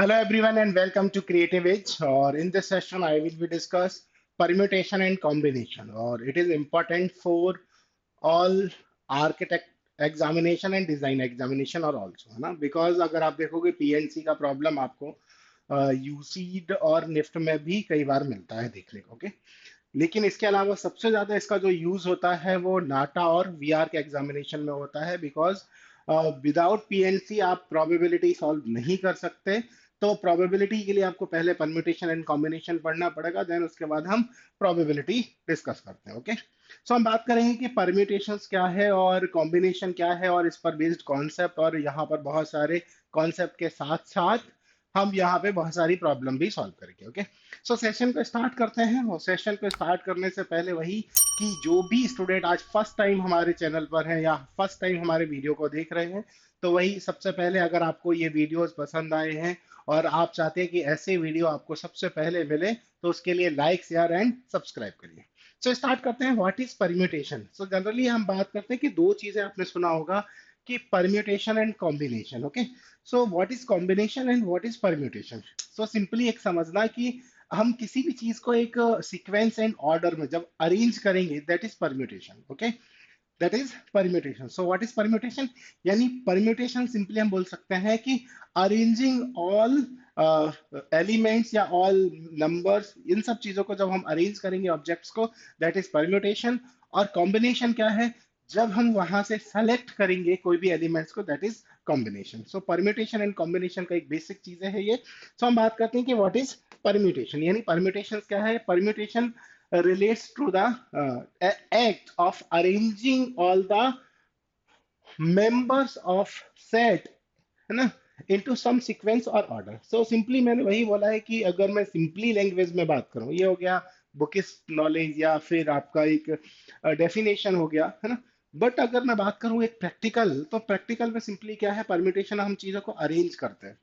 Hello everyone and welcome to Creative Edge. Or in this session, I will be discuss permutation and combination. Or it is important for all architect examination and design examination और also है ना because अगर आप देखोगे PNC का problem आपको यूसीड और NIFT में भी कई बार मिलता है देखने को ओके। लेकिन इसके अलावा सबसे ज्यादा इसका जो यूज होता है वो नाटा और वीआर के एग्जामिनेशन में होता है बिकॉज विदाउट पीएनसी आप प्रोबेबिलिटी सॉल्व नहीं कर सकते। तो प्रोबेबिलिटी के लिए आपको पहले परम्यूटेशन एंड कॉम्बिनेशन पढ़ना पड़ेगा, देन उसके बाद हम प्रोबेबिलिटी डिस्कस करते हैं ओके। सो हम बात करेंगे कि परम्यूटेशंस क्या है और कॉम्बिनेशन क्या है और इस पर बेस्ड कॉन्सेप्ट, और यहाँ पर बहुत सारे कॉन्सेप्ट के साथ साथ हम यहाँ पे बहुत सारी प्रॉब्लम भी सॉल्व करेंगे ओके। सो सेशन को स्टार्ट करते हैं, और सेशन को स्टार्ट करने से पहले वही कि जो भी स्टूडेंट आज फर्स्ट टाइम हमारे चैनल पर है या फर्स्ट टाइम हमारे वीडियो को देख रहे हैं, तो वही सबसे पहले अगर आपको ये वीडियोस पसंद आए हैं और आप चाहते हैं कि ऐसे वीडियो आपको सबसे पहले मिले, तो उसके लिए लाइक शेयर एंड सब्सक्राइब करिए। सो स्टार्ट करते हैं, what is permutation. So generally हम बात करते हैं कि दो चीजें आपने सुना होगा कि permutation and combination okay. So what is combination and what is permutation. So simply एक समझना कि हम किसी भी चीज को एक सीक्वेंस एंड ऑर्डर में जब अरेंज करेंगे, that is permutation okay. That is permutation. So what is permutation, यानी परम्यूटेशन सिंपली हम बोल सकते हैं कि अरेंजिंग ऑल एलिमेंट्स या ऑल नंबर्स, इन सब चीजों को जब हम अरेंज करेंगे ऑब्जेक्ट्स को, दैट इज परम्यूटेशन। और कॉम्बिनेशन क्या है, जब हम वहां से सेलेक्ट करेंगे कोई भी एलिमेंट्स को, that is combination. So permutation and combination का एक बेसिक चीजें है ये। सो हम बात करते हैं कि व्हाट इज परम्यूटेशन, यानी परम्यूटेशन क्या है। Permutation relates to the act of arranging all the members of set, है ना, into some sequence or order। so simply मैंने वही बोला है कि अगर मैं सिंपली लैंग्वेज में बात करूं, ये हो गया बुकिस नॉलेज या फिर आपका एक डेफिनेशन हो गया है ना। बट अगर मैं बात करूं एक प्रैक्टिकल, तो प्रैक्टिकल में सिंपली क्या है, परम्यूटेशन हम चीजों को अरेंज करते हैं,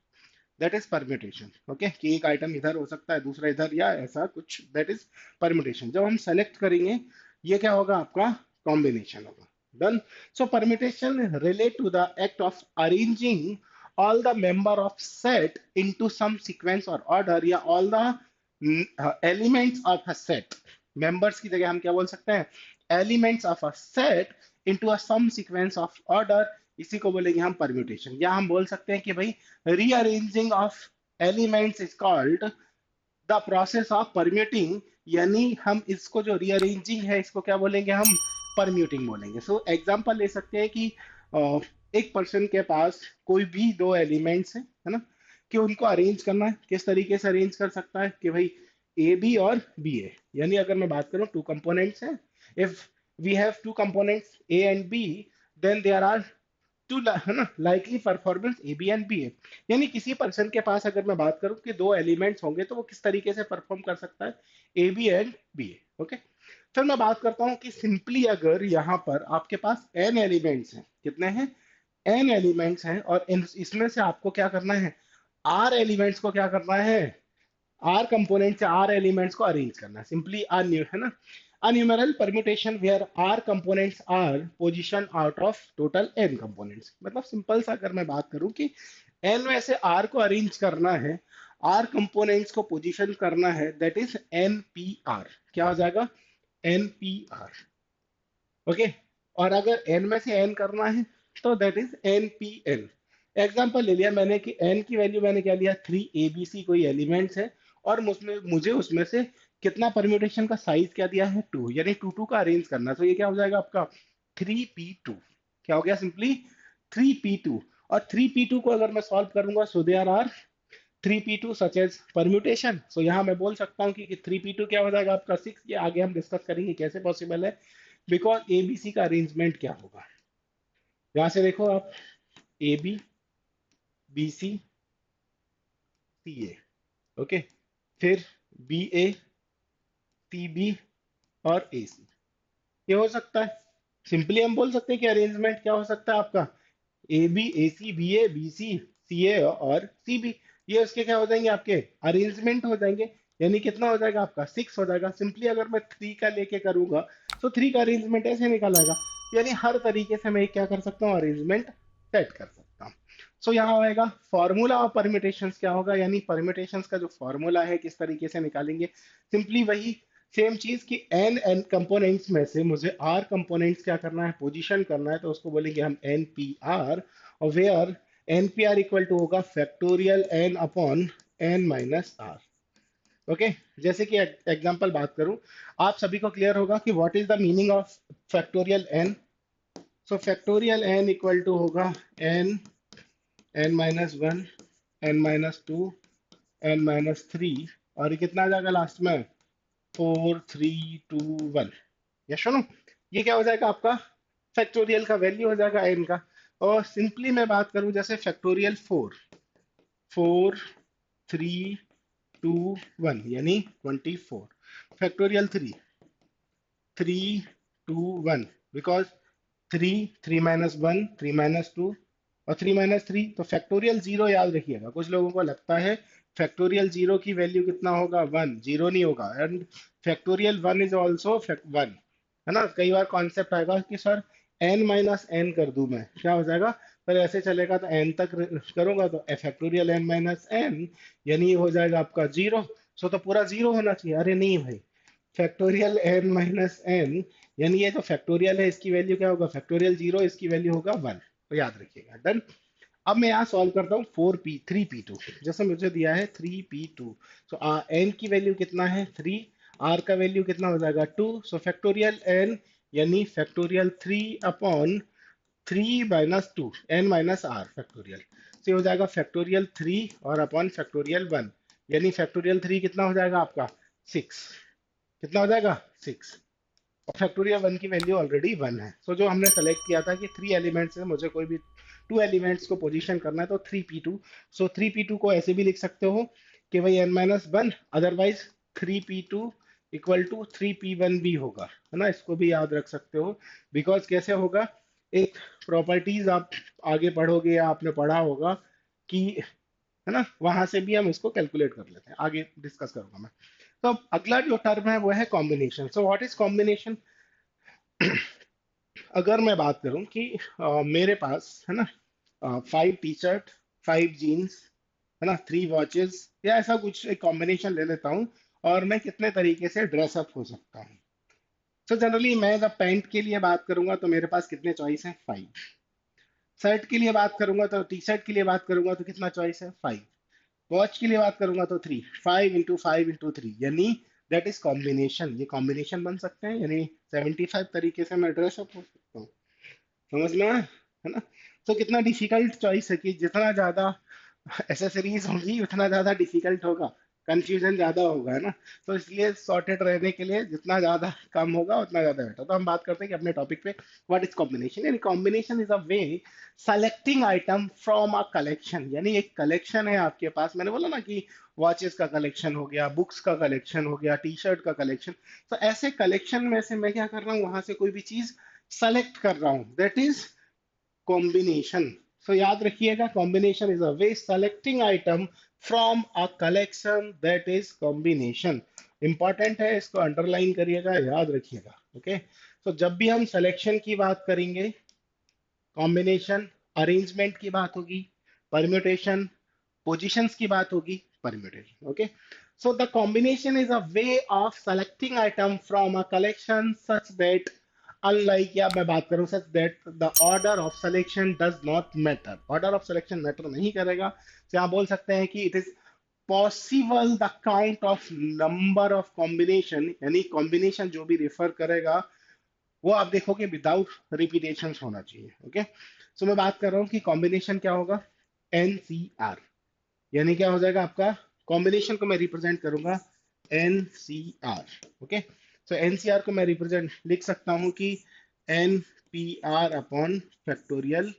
दैट इज परम्यूटेशन ओके। कि एक आइटम इधर हो सकता है दूसरा इधर या ऐसा कुछ, दैट इज परम्यूटेशन। जब हम सेलेक्ट करेंगे, ये क्या होगा, आपका कॉम्बिनेशन होगा। Done. So permutation relate to the act of arranging all the member of set into some sequence or order, या all the elements of a set। members की जगह हम क्या बोल सकते हैं, elements of a set into a some sequence of order, इसी को बोलेंगे हम परम्यूटेशन। या हम बोल सकते हैं कि भाई rearranging of elements is called the process of permuting, यानी हम इसको जो रीअरेंजिंग है इसको क्या बोलेंगे, हम परम्यूटिंग बोलेंगे। सो एग्जांपल ले सकते हैं कि एक पर्सन के पास कोई भी दो एलिमेंट्स है ना, कि उनको अरेंज करना है। किस तरीके से अरेंज कर सकता है कि भाई ए बी और बी ए, यानी अगर मैं बात करूं टू कंपोनेंट्स है, if we have two components A and B, then there are two, है ना, likely performance A B and B A. यानी किसी पर्सन के पास अगर मैं बात करूं कि दो एलिमेंट्स होंगे, तो वो किस तरीके से परफॉर्म कर सकता है, A B and B A okay. फिर मैं बात करता हूं कि सिंपली अगर यहाँ पर आपके पास एन एलिमेंट्स हैं, कितने हैं, एन एलिमेंट्स हैं, और इसमें से आपको क्या करना है, आर एलिमेंट्स को क्या करना है, आर कंपोनेंट से आर एलिमेंट्स को अरेंज करना है। सिंपली आर न्यू, है ना, a numeral permutation where r components are position out of total n components। मतलब सिंपल सा अगर मैं बात करूं कि n में से r को अरेंज करना है, r कंपोनेंट्स को पोजीशन करना है, दैट इज npr। क्या हो जाएगा, npr ओके। और अगर n में से n करना है, तो दैट इज npn। एग्जांपल ले लिया मैंने कि n की वैल्यू मैंने क्या लिया, 3abc कोई एलिमेंट्स है, और मुझे उसमें से कितना परम्यूटेशन का साइज क्या दिया है, 2, यानी 2 का अरेंज करना। तो ये क्या हो जाएगा आपका 3p2। क्या हो गया, सिंपली 3p2। और 3p2 को अगर मैं सॉल्व करूंगा, so there are 3p2 such as permutation. So यहाँ मैं बोल सकता हूँ कि 3p2 क्या हो जाएगा आपका 6। ये आगे हम डिस्कस करेंगे कैसे पॉसिबल है, बिकॉज एबीसी का अरेंजमेंट क्या होगा। यहां से देखो आप, A B, B C, C A okay, फिर बी ए, सी बी और ए सी। ये हो सकता है, सिंपली हम बोल सकते हैं कि अरेंजमेंट क्या हो सकता है आपका, A B, A C, B A, B C, C A और सी बी। ये उसके क्या हो जाएंगे, आपके अरेंजमेंट हो जाएंगे। यानी कितना हो जाएगा आपका 6 हो जाएगा। सिंपली अगर मैं 3 का लेके करूंगा, तो 3 का अरेंजमेंट ऐसे निकल आएगा। यानी हर तरीके से मैं क्या कर सकता हूँ, अरेंजमेंट सेट कर सकता हूँ। सो यहाँ होएगा फॉर्मूला ऑफ परम्यूटेशंस क्या होगा, यानी परम्यूटेशंस का जो फॉर्मूला है किस तरीके से निकालेंगे, सिंपली वही सेम चीज कि एन कंपोनेंट्स में से मुझे आर कंपोनेंट्स क्या करना है, पोजीशन करना है, तो उसको बोलेंगे हम एन पी आर, और where n P r equal to होगा factorial N upon N minus r. Okay, जैसे कि एग्जांपल बात करूं, आप सभी को क्लियर होगा कि what is the meaning of factorial n. So factorial n equal to होगा n, n minus one, n minus two, n minus three, और ये कितना आ जाएगा लास्ट में, फोर थ्री टू वन। ये सुनो, ये क्या हो जाएगा आपका फैक्टोरियल का वैल्यू हो जाएगा एन का। और सिंपली मैं बात करूं जैसे factorial four, four three two one यानी 24, factorial three, three two one, because three, three minus one, three minus two, और थ्री माइनस थ्री, तो फैक्टोरियल जीरो याद रखिएगा। कुछ लोगों को लगता है फैक्टोरियल जीरो की वैल्यू कितना होगा, वन, जीरो नहीं होगा, and factorial one is also one, है ना। कई बार कॉन्सेप्ट आएगा कि सर एन माइनस एन कर दूं मैं, क्या हो जाएगा, पर ऐसे चलेगा तो एन तक करूंगा तो फैक्टोरियल एन माइनस एन, यानी ये हो जाएगा आपका जीरो। सो तो पूरा जीरो होना चाहिए, अरे नहीं भाई, फैक्टोरियल एन माइनस एन, यानी ये जो फैक्टोरियल है इसकी वैल्यू क्या होगा, फैक्टोरियल जीरो, इसकी वैल्यू होगा वन, तो याद रखिएगा। डन। अब मैं यहाँ सॉल्व करता हूँ four P three P two, जैसे मुझे दिया है three P two, so n की वैल्यू कितना है थ्री, आर का वैल्यू कितना हो जाएगा टू, सो फैक्टोरियल एन यानी factorial three upon three minus two, n minus r factorial, से हो जाएगा फैक्टोरियल थ्री और अपॉन फैक्टोरियल वन, यानी फैक्टोरियल थ्री कितना हो जाएगा आपका सिक्स, कितना हो जाएगा सिक्स, और फैक्टोरियल वन की वैल्यू ऑलरेडी वन है। सो जो हमने सेलेक्ट किया था कि थ्री एलिमेंट्स से मुझे कोई भी टू एलिमेंट्स को पोजीशन करना है, तो three P two, so three P two को ऐसे भी लिख सकते हो कि भाई n minus one, otherwise three P two equal to three P one भी होगा, है ना, इसको भी याद रख सकते हो। बिकॉज कैसे होगा, एक प्रॉपर्टीज आप आगे पढ़ोगे या आपने पढ़ा होगा कि, है ना, वहां से भी हम इसको कैलकुलेट कर लेते हैं, आगे डिस्कस करूंगा मैं। तो अब अगला जो टर्म है वो है combination. So what is combination, अगर मैं बात करूं कि मेरे पास है ना five T shirt, five jeans, है ना, थ्री वॉचेस, या ऐसा कुछ एक कॉम्बिनेशन ले लेता हूं, और मैं कितने तरीके से ड्रेसअप हो सकता हूँ। तो जनरली मैं जब पैंट के लिए बात करूंगा तो मेरे पास कितने चॉइस हैं, फाइव। शर्ट के लिए बात करूंगा तो, टी शर्ट के लिए बात करूंगा तो कितना चॉइस है, फाइव। वॉच के लिए बात करूंगा तो थ्री, फाइव इंटू थ्री, यानी दैट इज कॉम्बिनेशन, ये कॉम्बिनेशन बन सकते हैं, यानी 75 तरीके से मैं ड्रेसअप हो सकता हूँ। समझ में आया? है ना। तो कितना डिफिकल्ट चॉइस है कि जितना ज्यादा एसेसरीज होगी उतना ज्यादा डिफिकल्ट होगा, कंफ्यूजन ज्यादा होगा, है ना। तो इसलिए सॉर्टेड रहने के लिए जितना ज्यादा कम होगा उतना ज्यादा बेटर। तो हम बात करते हैं कि अपने टॉपिक पे, व्हाट इज कॉम्बिनेशन, यानी combination is a way selecting item from a collection, यानी एक कलेक्शन है आपके पास, मैंने बोला ना कि वॉचेस का कलेक्शन हो गया, बुक्स का कलेक्शन हो गया, टी शर्ट का कलेक्शन, तो ऐसे कलेक्शन में से मैं क्या कर रहा हूँ, वहां से कोई भी चीज सेलेक्ट कर रहा हूँ, दैट इज कॉम्बिनेशन। सो याद रखिएगा, combination is a way selecting item from a collection, that is combination. Important है, इसको अंडरलाइन करिएगा, याद रखिएगा। ओके, तो जब भी हम सिलेक्शन की बात करेंगे, कॉम्बिनेशन, अरेंजमेंट की बात होगी परम्यूटेशन, पोजीशंस की बात होगी permutation. Okay, so the combination is a way of selecting item from a collection such that, unlike, या मैं बात करूं such that the order of selection does not matter, order of selection matter नहीं करेगा। तो यहाँ बोल सकते हैं कि it is possible the count of number of combination, यानी combination जो भी रेफर करेगा वो आप देखोगे विदाउट रिपीटेशन होना चाहिए। ओके, सो मैं बात कर रहा हूँ कि कॉम्बिनेशन क्या होगा, एनसीआर, यानी क्या हो जाएगा आपका, कॉम्बिनेशन को मैं रिप्रेजेंट करूंगा N C R. Okay, so NCR को मैं रिप्रेजेंट लिख सकता हूं कि N P R upon factorial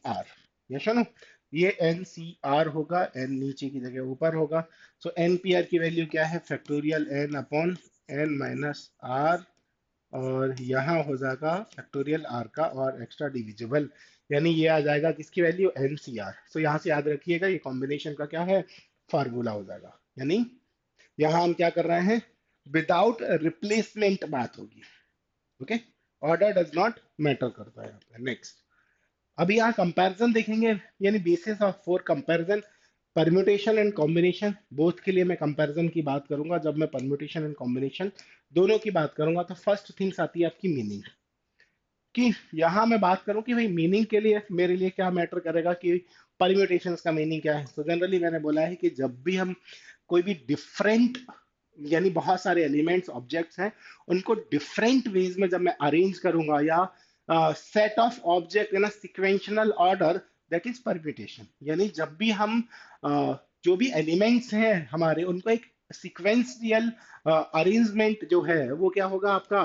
R, yes no, ये एन सी आर होगा, एन नीचे की जगह ऊपर होगा। सो एन पी आर की वैल्यू क्या है, factorial N upon N minus R, और यहाँ हो जाएगा फैक्टोरियल आर का और एक्स्ट्रा डिविजिबल, यानी ये आ जाएगा किसकी वैल्यू, एन सी आर। सो यहाँ से याद रखिएगा ये कॉम्बिनेशन का क्या है, फार्मूला हो जाएगा, यानी यहाँ हम क्या कर रहे हैं, विदाउट रिप्लेसमेंट बात होगी। Okay, order does not matter करता है यहाँ पे। नेक्स्ट, अभी यहाँ कंपैरिजन देखेंगे, यानी basis of for comparison permutation and combination, both के लिए मैं कंपैरिजन की बात करूंगा। जब मैं परम्यूटेशन एंड कॉम्बिनेशन दोनों की बात करूंगा तो फर्स्ट थिंग्स आती है आपकी मीनिंग। कि यहाँ मैं बात करूं कि भाई मीनिंग के लिए मेरे लिए क्या मैटर करेगा कि परम्यूटेशंस का मीनिंग क्या है। तो जनरली मैंने बोला है कि जब भी हम कोई भी डिफरेंट, यानी बहुत सारे एलिमेंट्स ऑब्जेक्ट्स हैं, उनको डिफरेंट वेज में जब मैं अरेंज करूंगा या set of object in a sequential order, that is permutation. यानी जब भी हम जो भी एलिमेंट्स हैं हमारे, उनको एक सिक्वेंशियल अरेंजमेंट जो है वो क्या होगा आपका,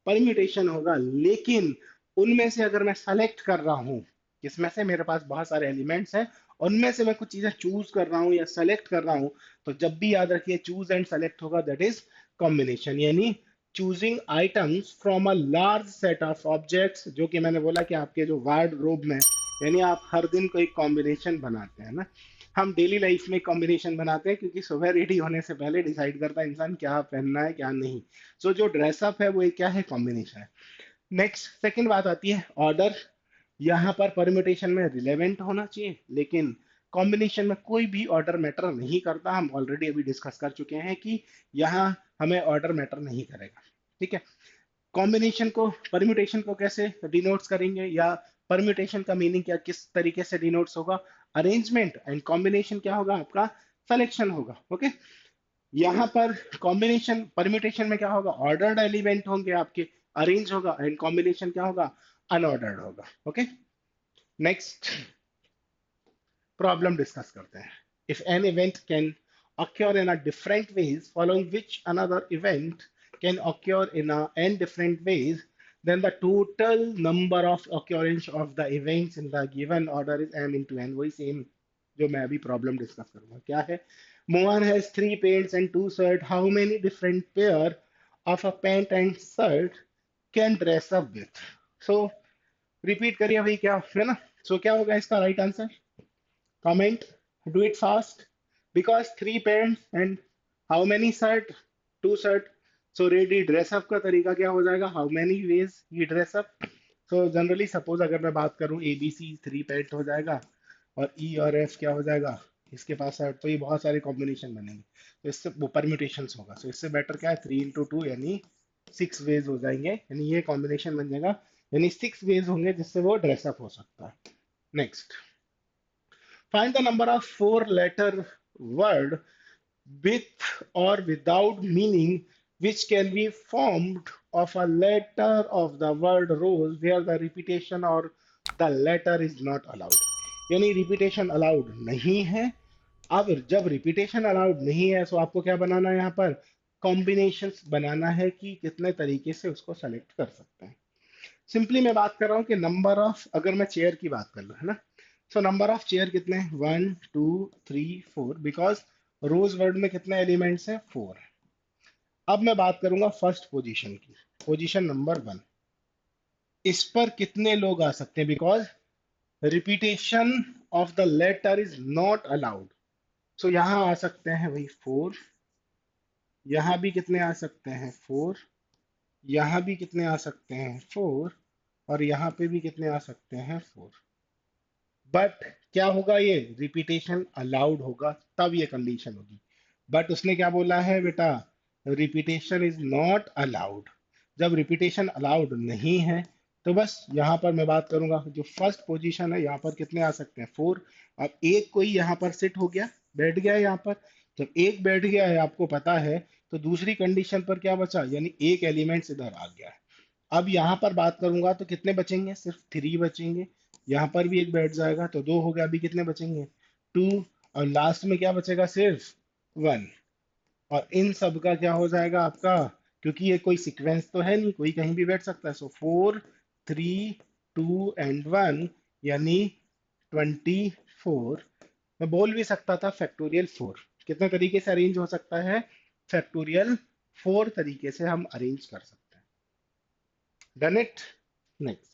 परम्यूटेशन होगा। लेकिन उनमें से अगर मैं सेलेक्ट कर रहा हूँ, जिसमें से मेरे पास बहुत सारे एलिमेंट्स हैं, उनमें से मैं कुछ चीजें चूज कर रहा हूँ या सेलेक्ट कर रहा हूँ, तो जब भी याद रखिए चूज एंड सेलेक्ट होगा, दैट इज कॉम्बिनेशन। यानी choosing items from a large set of objects, जो कि मैंने बोला कि आपके जो वार्डरोब में, यानी आप हर दिन को एक कॉम्बिनेशन बनाते हैं ना। हम डेली लाइफ में कॉम्बिनेशन बनाते हैं, क्योंकि सुबह रेडी होने से पहले डिसाइड करता है इंसान क्या पहनना है क्या नहीं। सो जो ड्रेसअप है वो एक क्या है, कॉम्बिनेशन है। नेक्स्ट सेकंड बात आती है ऑर्डर। यहाँ पर परम्यूटेशन में रिलेवेंट होना चाहिए, लेकिन कॉम्बिनेशन में कोई भी ऑर्डर मैटर नहीं करता। हम ऑलरेडी अभी डिस्कस कर चुके हैं कि यहाँ हमें ऑर्डर मैटर नहीं करेगा। ठीक है। कॉम्बिनेशन को, परम्यूटेशन को कैसे डिनोट्स करेंगे, या परम्यूटेशन का मीनिंग क्या, किस तरीके से डिनोट्स होगा, अरेंजमेंट, एंड कॉम्बिनेशन क्या होगा आपका, सिलेक्शन होगा। ओके। यहाँ पर कॉम्बिनेशन परम्यूटेशन में क्या होगा, ऑर्डर्ड एलिमेंट होंगे आपके, अरेंज होगा, एंड कॉम्बिनेशन क्या होगा, अनऑर्डर्ड होगा। ओके। नेक्स्ट प्रॉब्लम डिस्कस करते हैं। If an event can occur in a different ways, following which another event can occur in a n different ways, then the total number of occurrence of the events in the given order is m into n। वही same जो मैं अभी problem discuss करूंगा, क्या है, Mohan has three pants and two shirts, how many different pair of a pant and shirt can dress up with। so repeat करिए भाई, क्या है ना। सो क्या होगा इसका right answer, comment, do it fast, because three pants and how many shirt, two shirt। so ready dress up का तरीका क्या हो जाएगा, how many ways he dress up। so generally suppose अगर मैं बात करूं A B C, three pant हो जाएगा, और ई और एफ क्या हो जाएगा, इसके पास शर्ट, तो ये बहुत सारे कॉम्बिनेशन बनेंगे, तो इससे वो परम्यूटेशन होगा। सो इससे बेटर क्या है, थ्री इंटू टू यानी सिक्स वेज हो जाएंगे, यानी ये कॉम्बिनेशन बन जाएगा, यानी सिक्स वेज होंगे जिससे वो ड्रेसअप हो सकता है। Next, find the number of four letter word with or without meaning which can be formed of a letter of the word rose where the repetition or the letter is not allowed। यानी repetition allowed नहीं है। अब जब repetition allowed नहीं है तो आपको क्या बनाना है, यहाँ पर कॉम्बिनेशंस बनाना है कि कितने तरीके से उसको सेलेक्ट कर सकते हैं। सिंपली मैं बात कर रहा हूँ कि नंबर ऑफ, अगर मैं चेयर की बात कर लूँ, है ना। सो नंबर ऑफ चेयर कितने हैं, one two three four, because rose word में कितने एलिमेंट्स हैं, फोर। अब मैं बात करूंगा फर्स्ट पोजीशन की, पोजीशन नंबर वन। इस पर कितने लोग आ सकते हैं, because repetition of the letter is not allowed. So यहां आ सकते हैं वही फोर, यहां भी कितने आ सकते हैं, फोर, यहां भी कितने आ सकते हैं, फोर, और यहाँ पे भी कितने आ सकते हैं, फोर। बट क्या होगा, ये रिपीटेशन अलाउड होगा तब ये कंडीशन होगी। बट उसने क्या बोला है बेटा, रिपीटेशन इज नॉट अलाउड। जब रिपीटेशन अलाउड नहीं है तो बस यहाँ पर मैं बात करूंगा, जो फर्स्ट पोजीशन है यहाँ पर कितने आ सकते हैं, फोर। अब एक कोई यहाँ पर सिट हो गया, बैठ गया यहाँ पर। जब एक बैठ गया है आपको पता है, तो दूसरी कंडीशन पर क्या बचा, यानी एक एलिमेंट इधर आ गया है। अब यहाँ पर बात करूंगा तो कितने बचेंगे, सिर्फ थ्री बचेंगे। यहाँ पर भी एक बैठ जाएगा तो दो हो गया, अभी कितने बचेंगे, टू। और लास्ट में क्या बचेगा, सिर्फ वन। और इन सब का क्या हो जाएगा आपका, क्योंकि ये कोई सीक्वेंस तो है नहीं, कोई कहीं भी बैठ सकता है। So four, three, two and one, यानी 24। मैं बोल भी सकता था फैक्टोरियल फोर। कितने तरीके से अरेंज हो सकता है, फैक्टोरियल फोर तरीके से हम अरेंज कर सकते हैं। Done it. Next,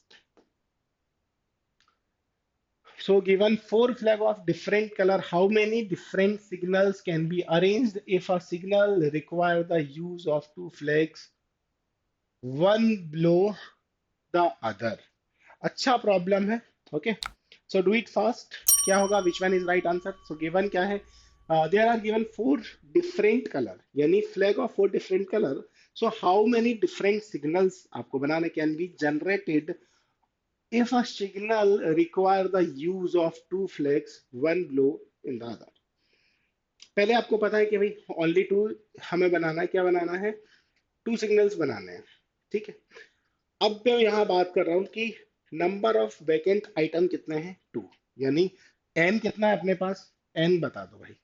so given four flag of different color, how many different signals can be arranged if a signal require the use of two flags, one below the other। अच्छा problem है। Okay, so do it fast. क्या होगा, which one is right answer? So given क्या है, there are given four different colour, यानी flag of four different colour. So how many different signals आपको बनाने can be generated if a signal require the use of two flags, one blow in the other? पहले आपको पता है कि भाई only to हमें बनाना है, क्या बनाना है, टू सिग्नल्स बनाने हैं, ठीक है। अब मैं यहाँ बात कर रहा हूँ कि नंबर ऑफ वैकेंट आइटम कितने हैं, टू, यानी एन कितना है अपने पास, एन बता दो भाई।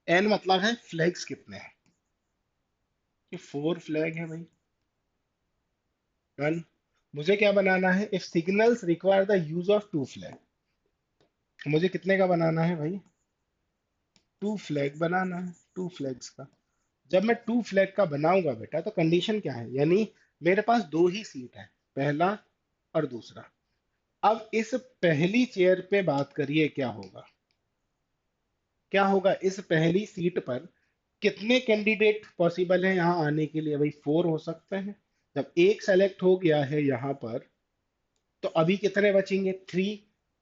एन मतलब है फ्लैग्स कितने हैं, कि फोर फ्लैग है भाई। डन। मुझे क्या बनाना है, if signals require the use of two flag, मुझे कितने का बनाना है भाई, टू फ्लैग बनाना है, टू फ्लैग्स का। जब मैं टू फ्लैग का बनाऊंगा बेटा, तो कंडीशन क्या है, यानी मेरे पास दो ही सीट है, पहला और दूसरा। अब इस पहली चेयर पे बात करिए, क्या होगा, क्या होगा इस पहली सीट पर कितने कैंडिडेट पॉसिबल हैं यहाँ आने के लिए, भाई फोर हो सकते हैं। जब एक सेलेक्ट हो गया है यहाँ पर, तो अभी कितने बचेंगे, थ्री।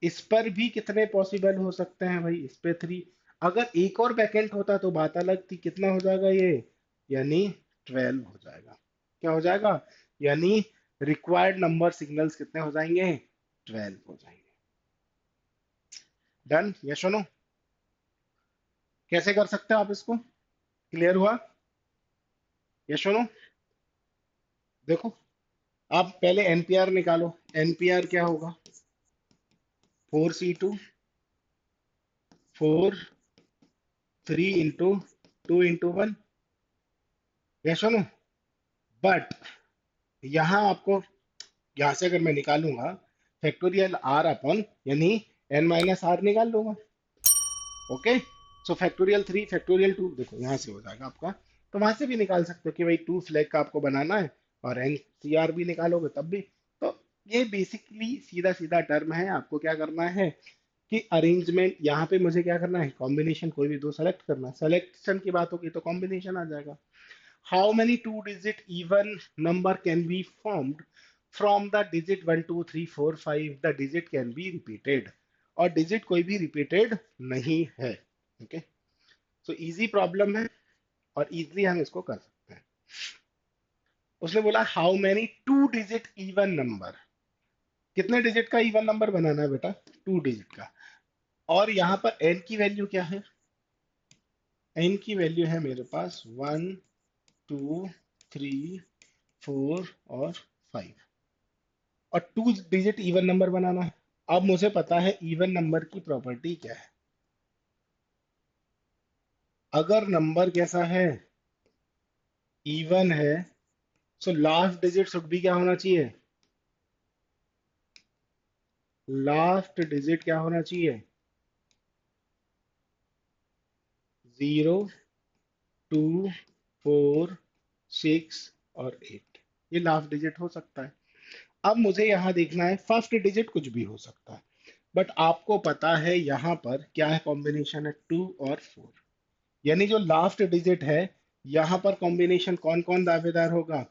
इस पर भी कितने पॉसिबल हो सकते हैं भाई, इस पे थ्री। अगर एक और वैकेंट होता तो बात अलग थी, कितना हो जाएगा ये, यानी 12 हो जाएगा। क्या हो जाएगा, यानी रिक्वायर्ड नंबर सिग्नल्स कितने हो जाएंगे, 12 हो जाएंगे। डन, यस और नो? कैसे कर सकते हो आप इसको, क्लियर हुआ, यस और नो? देखो, आप पहले एनपीआर निकालो। एनपीआर क्या होगा, 4C2 4 3 × 2 × 1, यस और नो? बट यहाँ आपको, यहाँ से अगर मैं निकालूंगा फैक्टोरियल आर अपॉन, यानी एन माइनस आर निकाल लूंगा। ओके, सो फैक्टोरियल 3 फैक्टोरियल 2, देखो यहाँ से हो जाएगा आपका। तो वहां से भी निकाल सकते हो कि भाई टू फ्लैग का आपको बनाना है, और एन सी आर भी निकालोगे तब भी। तो ये बेसिकली सीधा सीधा टर्म है, आपको क्या करना है कि अरेंजमेंट, यहाँ पे मुझे क्या करना है, कॉम्बिनेशन कोई भी दो सेलेक्ट करना है। सेलेक्शन की बात होगी तो कॉम्बिनेशन आ जाएगा। How many two-digit even number can be formed from the digit 1, 2, 3, 4, 5? The digit can be repeated, और digit कोई भी repeated नहीं है। ओके, सो इजी प्रॉब्लम है, और इजीली हम इसको कर सकते हैं। उसने बोला how many two digit even number, कितने डिजिट का इवन नंबर बनाना है बेटा, टू डिजिट का। और यहाँ पर n की वैल्यू क्या है, n की वैल्यू है मेरे पास 1, 2, 3, 4 और 5, और टू डिजिट इवन नंबर बनाना है। अब मुझे पता है इवन नंबर की प्रॉपर्टी क्या है, अगर नंबर कैसा है, इवन है, सो लास्ट डिजिट शुड भी क्या होना चाहिए, लास्ट डिजिट क्या होना चाहिए, 0, 2, 4, 6 और 8, ये लास्ट डिजिट हो सकता है। अब मुझे यहां देखना है, फर्स्ट डिजिट कुछ भी हो सकता है, बट आपको पता है यहां पर क्या है, कॉम्बिनेशन है 2 और 4, यानी जो लास्ट डिजिट है, यहां पर कॉम्बिनेशन कौन कौन दावेदार होगा,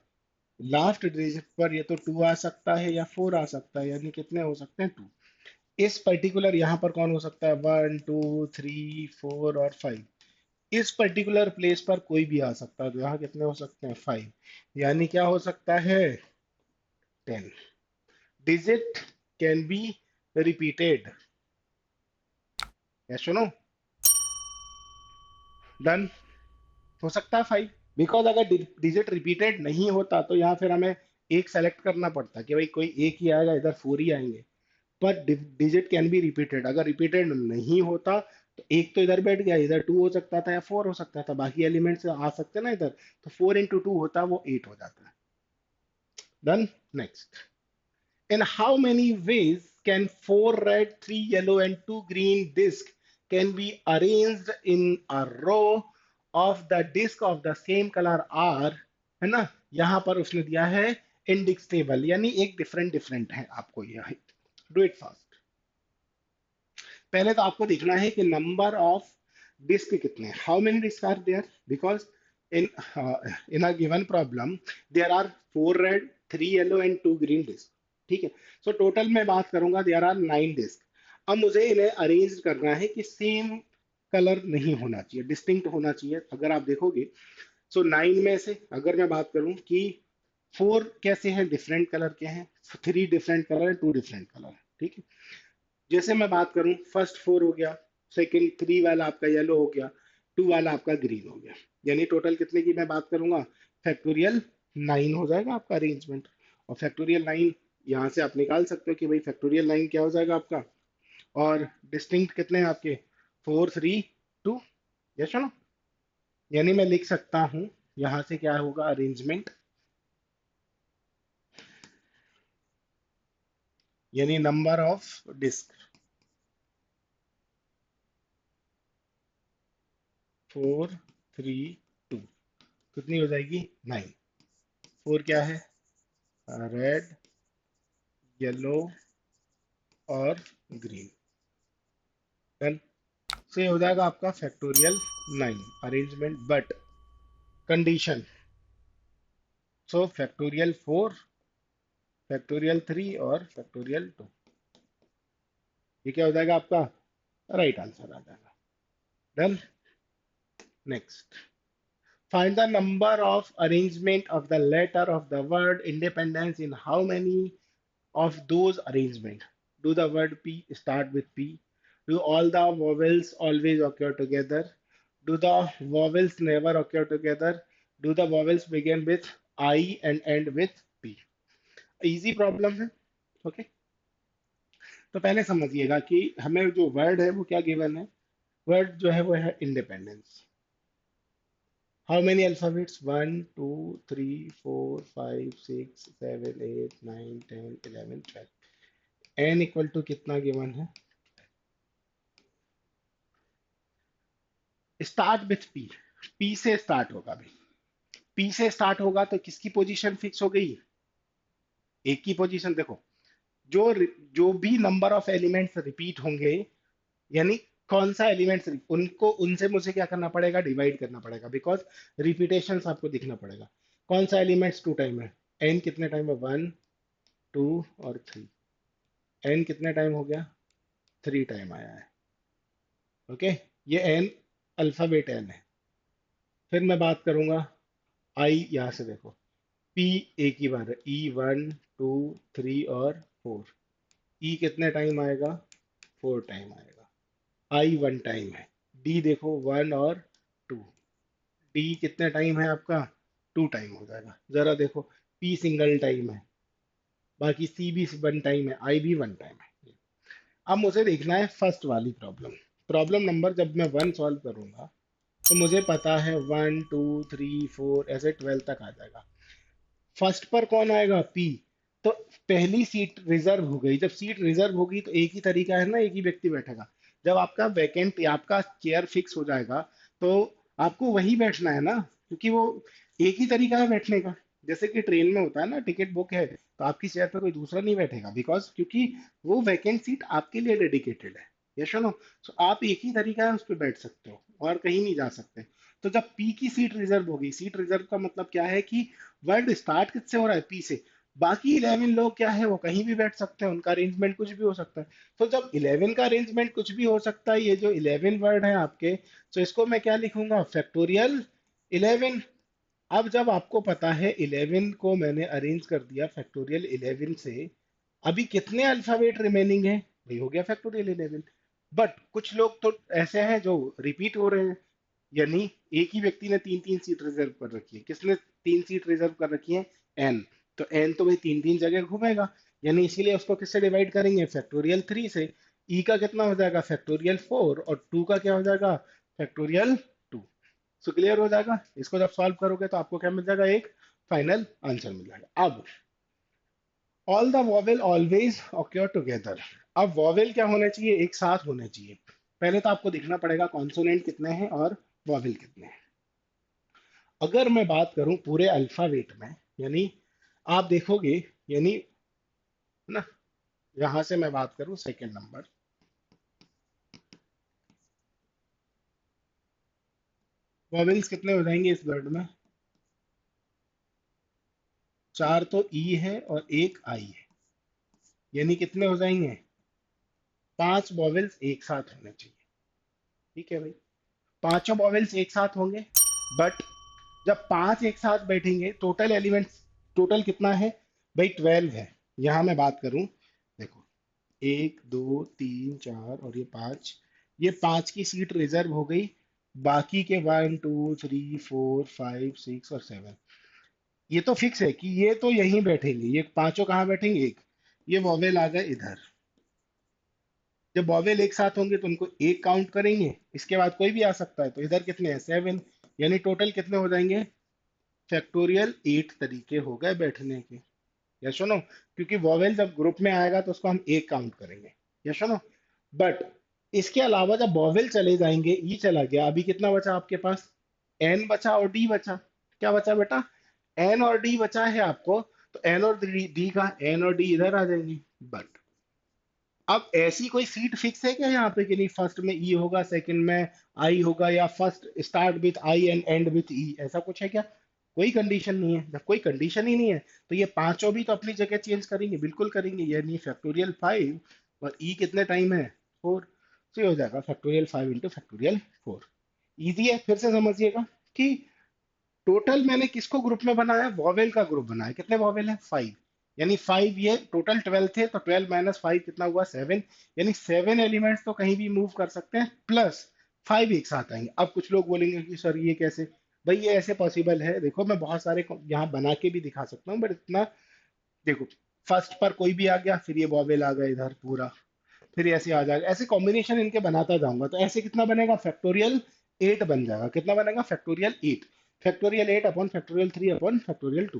लास्ट डिजिट पर ये तो 2 आ सकता है या 4 आ सकता है, यानी कितने हो सकते हैं, 2। इस पर्टिकुलर यहाँ पर कौन हो सकता है, 1, 2, 3, 4 और 5। इस पर्टिकुलर प्लेस पर कोई भी आ सकता है, तो यहाँ कितने हो सकते हैं, 5, यानी क्या हो सकता है, 10 digit can be repeated, yes सुनो, डन। हो सकता है 5, बिकॉज अगर डिजिट रिपीटेड नहीं होता तो यहाँ फिर हमें एक सेलेक्ट करना पड़ता कि भाई कोई एक ही आएगा, इधर 4 ही आएंगे। पर डिजिट कैन बी रिपीटेड, अगर रिपीटेड नहीं होता तो एक तो इधर बैठ गया, इधर 2 हो सकता था या 4 हो सकता था, बाकी एलिमेंट्स आ सकते ना इधर, तो 4 × 2 होता, वो 8 हो जाता है। Done, next. In how many ways can four red, three yellow, and two green discs can be arranged in a row of the disc of the same color R? है ना, यहां पर उसने दिया है इंडेक्स टेबल, यानी एक different different है आपको यह। Do it fast. पहले तो आपको देखना है कि नंबर ऑफ डिस्क कितने हैं, how many disc are there, because in in a given problem there are 4 red, 3 yellow and 2 green disc. ठीक है। सो टोटल में बात करूंगा, देयर आर 9 डिस्क। अब मुझे इन्हें अरेंज करना है कि सेम कलर नहीं होना चाहिए, डिस्टिंक्ट होना चाहिए। अगर आप देखोगे, सो 9 में से अगर मैं बात करूं कि 4 कैसे हैं, डिफरेंट कलर के हैं, 3 डिफरेंट कलर है, 2 डिफरेंट कलर है, ठीक है। जैसे मैं बात करूं, फर्स्ट 4 हो गया, सेकंड 3 वाला आपका येलो हो गया, 2 वाला आपका ग्रीन हो गया। यानी टोटल कितने की मैं बात करूंगा, फैक्टोरियल 9 हो जाएगा आपका अरेंजमेंट। और फैक्टोरियल 9 यहाँ से आप निकाल सकते हो कि भाई फैक्टोरियल 9 क्या हो जाएगा आपका। और डिस्टिंक्ट कितने हैं आपके, 4 3 2, यस नो। यानी मैं लिख सकता हूं यहां से क्या होगा अरेंजमेंट, यानी नंबर ऑफ डिस्क 4 3 2 कितनी हो जाएगी, 9। 4 क्या है, रेड, येलो और ग्रीन। डन। से हो जाएगा आपका factorial 9 arrangement, but condition, so factorial 4, factorial 3 और फैक्टोरियल 2, ये क्या हो जाएगा आपका, राइट आंसर आ जाएगा। Done. Next, find the number of arrangement of the letter of the word independence in how many of those arrangement. Do the word P start with P? Do all the vowels always occur together? Do the vowels never occur together? Do the vowels begin with I and end with P? Easy problem है, okay. तो पहले समझिएगा कि हमें जो word है वो क्या गिवन है। वर्ड जो है वो है independence. How many alphabets, 1 2 3 4 5 6 7 8 9 10 11 12। N equal to कितना गिवन है, स्टार्ट विथ पी। पी से स्टार्ट होगा भाई, पी से स्टार्ट होगा तो किसकी पोजीशन फिक्स हो गई, एक की पोजीशन। देखो, जो जो भी नंबर ऑफ एलिमेंट्स रिपीट होंगे, यानी कौन सा एलिमेंट्स, उनको उनसे मुझे क्या करना पड़ेगा, डिवाइड करना पड़ेगा, बिकॉज रिपीटेशन आपको दिखना पड़ेगा। कौन सा एलिमेंट्स 2 टाइम है, एन कितने टाइम है, 1 2 और 3। एन कितने टाइम हो गया, 3 टाइम आया है, ओके। ये एन अल्फाबेट एन है। फिर मैं बात करूंगा आई, यहां से देखो, पी एक ही बार है, E 1 2 3 और 4। ई कितने टाइम आएगा, 4 टाइम आएगा। आई 1 टाइम है। डी देखो, 1 और 2। डी कितने टाइम है आपका, 2 टाइम हो जाएगा। जरा देखो, पी सिंगल टाइम है, बाकी सी भी 1 टाइम है, आई भी 1 टाइम है। अब मुझे देखना है फर्स्ट वाली प्रॉब्लम। प्रॉब्लम नंबर जब मैं 1 सॉल्व करूंगा तो मुझे पता है 1 2 3 4 ऐसे 12 तक आ जाएगा। फर्स्ट पर कौन आएगा, पी। तो पहली सीट रिजर्व हो गई। जब सीट रिजर्व होगी तो एक ही तरीका है ना, एक ही व्यक्ति बैठेगा। जब आपका वैकेंट, आपका चेयर फिक्स हो जाएगा तो आपको वही बैठना है ना, क्योंकि वो एक ही तरीका है बैठने का। जैसे कि ट्रेन में होता है ना, टिकट बुक है तो आपकी चेयर पे कोई दूसरा नहीं बैठेगा, बिकॉज क्योंकि वो वैकेंट सीट आपके लिए डेडिकेटेड है। Yes no. सो आप एक ही तरीका है उस पर बैठ सकते हो और कहीं नहीं जा सकते। तो जब पी की सीट रिजर्व होगी, सीट रिजर्व का मतलब क्या है कि वर्ड स्टार्ट किससे हो रहा है, पी से। बाकी 11 लोग क्या है, वो कहीं भी बैठ सकते हैं, उनका अरेंजमेंट कुछ भी हो सकता है। तो जब 11 का अरेंजमेंट कुछ भी हो सकता है, ये जो 11 वर्ड है आपके, तो इसको मैं क्या लिखूंगा, फैक्टोरियल 11। अब जब आपको पता है 11 को मैंने अरेंज कर दिया फैक्टोरियल 11 से, अभी कितने अल्फाबेट रिमेनिंग है, वही हो गया फैक्टोरियल 11। बट कुछ लोग तो ऐसे हैं जो रिपीट हो रहे हैं, यानी एक ही व्यक्ति ने 3 3 सीट रिजर्व कर रखी है। किसने 3 सीट रिजर्व कर रखी है, एन। तो एन तो भाई 3 3 जगह घूमेगा, यानी इसीलिए उसको किससे डिवाइड करेंगे, फैक्टोरियल 3 से। ई का कितना हो जाएगा, फैक्टोरियल 4, और टू का क्या हो जाएगा, फैक्टोरियल 2। सो क्लियर हो जाएगा। इसको जब सॉल्व करोगे तो आपको क्या मिल जाएगा, एक फाइनल आंसर मिल जाएगा। अब all the vowel always occur together. अब वॉवेल क्या होने चाहिए, एक साथ होने चाहिए। पहले तो आपको देखना पड़ेगा कॉन्सोनेंट कितने हैं और वॉवेल कितने हैं। अगर मैं बात करूं पूरे अल्फाबेट में, यानी आप देखोगे, यानी ना, यहां से मैं बात करूं सेकंड नंबर, वॉवेल्स कितने हो जाएंगे इस वर्ड में, 4 तो ई है और एक आई है। यानी कितने हो जाएंगे, 5 वॉवेल्स एक साथ होने चाहिए। ठीक है भाई, पांचों वॉवेल्स एक साथ होंगे। बट जब पांच एक साथ बैठेंगे, टोटल एलिमेंट्स, टोटल कितना है भाई, 12 है। यहां मैं बात करूं, देखो, 1 2 3 4 और ये 5, ये 5 की सीट रिजर्व हो गई। बाकी के 1 2 3 4 5 6 और 7, ये तो फिक्स है कि ये तो यहीं बैठेंगे, ये पांचों कहाँ बैठेंगे, एक, ये वॉवेल आ गए इधर। जब वॉवेल एक साथ होंगे तो उनको एक काउंट करेंगे, इसके बाद कोई भी आ सकता है, तो इधर कितने हैं, 7, यानी टोटल कितने हो जाएंगे, फैक्टोरियल 8 तरीके हो गए बैठने के। या सुनो, क्योंकि वॉवेल जब ग्रुप में आएगा तो उसको हम एक काउंट करेंगे। या सुनो, बट इसके अलावा जब वॉवेल चले जाएंगे, ई चला गया, अभी कितना बचा आपके पास, एन बचा और डी बचा। क्या बचा बेटा, एन और डी बचा है आपको। तो एन और डी का, एन और डी इधर आ जाएंगे। बट अब ऐसी कोई सीट फिक्स है क्या यहाँ पे कि नहीं, फर्स्ट में ई होगा, सेकंड में आई होगा, या first start with I and end with E, ऐसा कुछ है क्या, कोई कंडीशन नहीं है। जब कोई कंडीशन ही नहीं है, तो ये पांचों भी तो अपनी जगह चेंज करेंगे, बिल्कुल करेंगे, यानी फैक्टोरियल 5 और ई कितने टाइम है, 4। तो ये हो जाएगा फैक्टोरियल 5 इंटू फैक्टोरियल 4। ईजी है, फिर से समझिएगा कि टोटल मैंने किसको ग्रुप में बनाया, वॉवेल का ग्रुप बनाया। कितने वॉवेल है, 5, यानी 5, ये टोटल 12 थे, तो 12 माइनस 5 कितना हुआ, 7, यानी 7 एलिमेंट्स तो कहीं भी मूव कर सकते हैं, प्लस 5 एक साथ आएंगे। अब कुछ लोग बोलेंगे कि सर ये कैसे, भाई ये ऐसे पॉसिबल है, देखो मैं बहुत सारे यहाँ बना के भी दिखा सकता हूँ, बट इतना, देखो, फर्स्ट पर कोई भी आ गया, फिर ये वॉवेल आ गया इधर पूरा, फिर ऐसे आ जाएगा, ऐसे कॉम्बिनेशन इनके बनाता जाऊंगा, तो ऐसे कितना बनेगा, फैक्टोरियल 8 बन जाएगा। कितना बनेगा, factorial 8, factorial 8 upon factorial 3 upon factorial 2।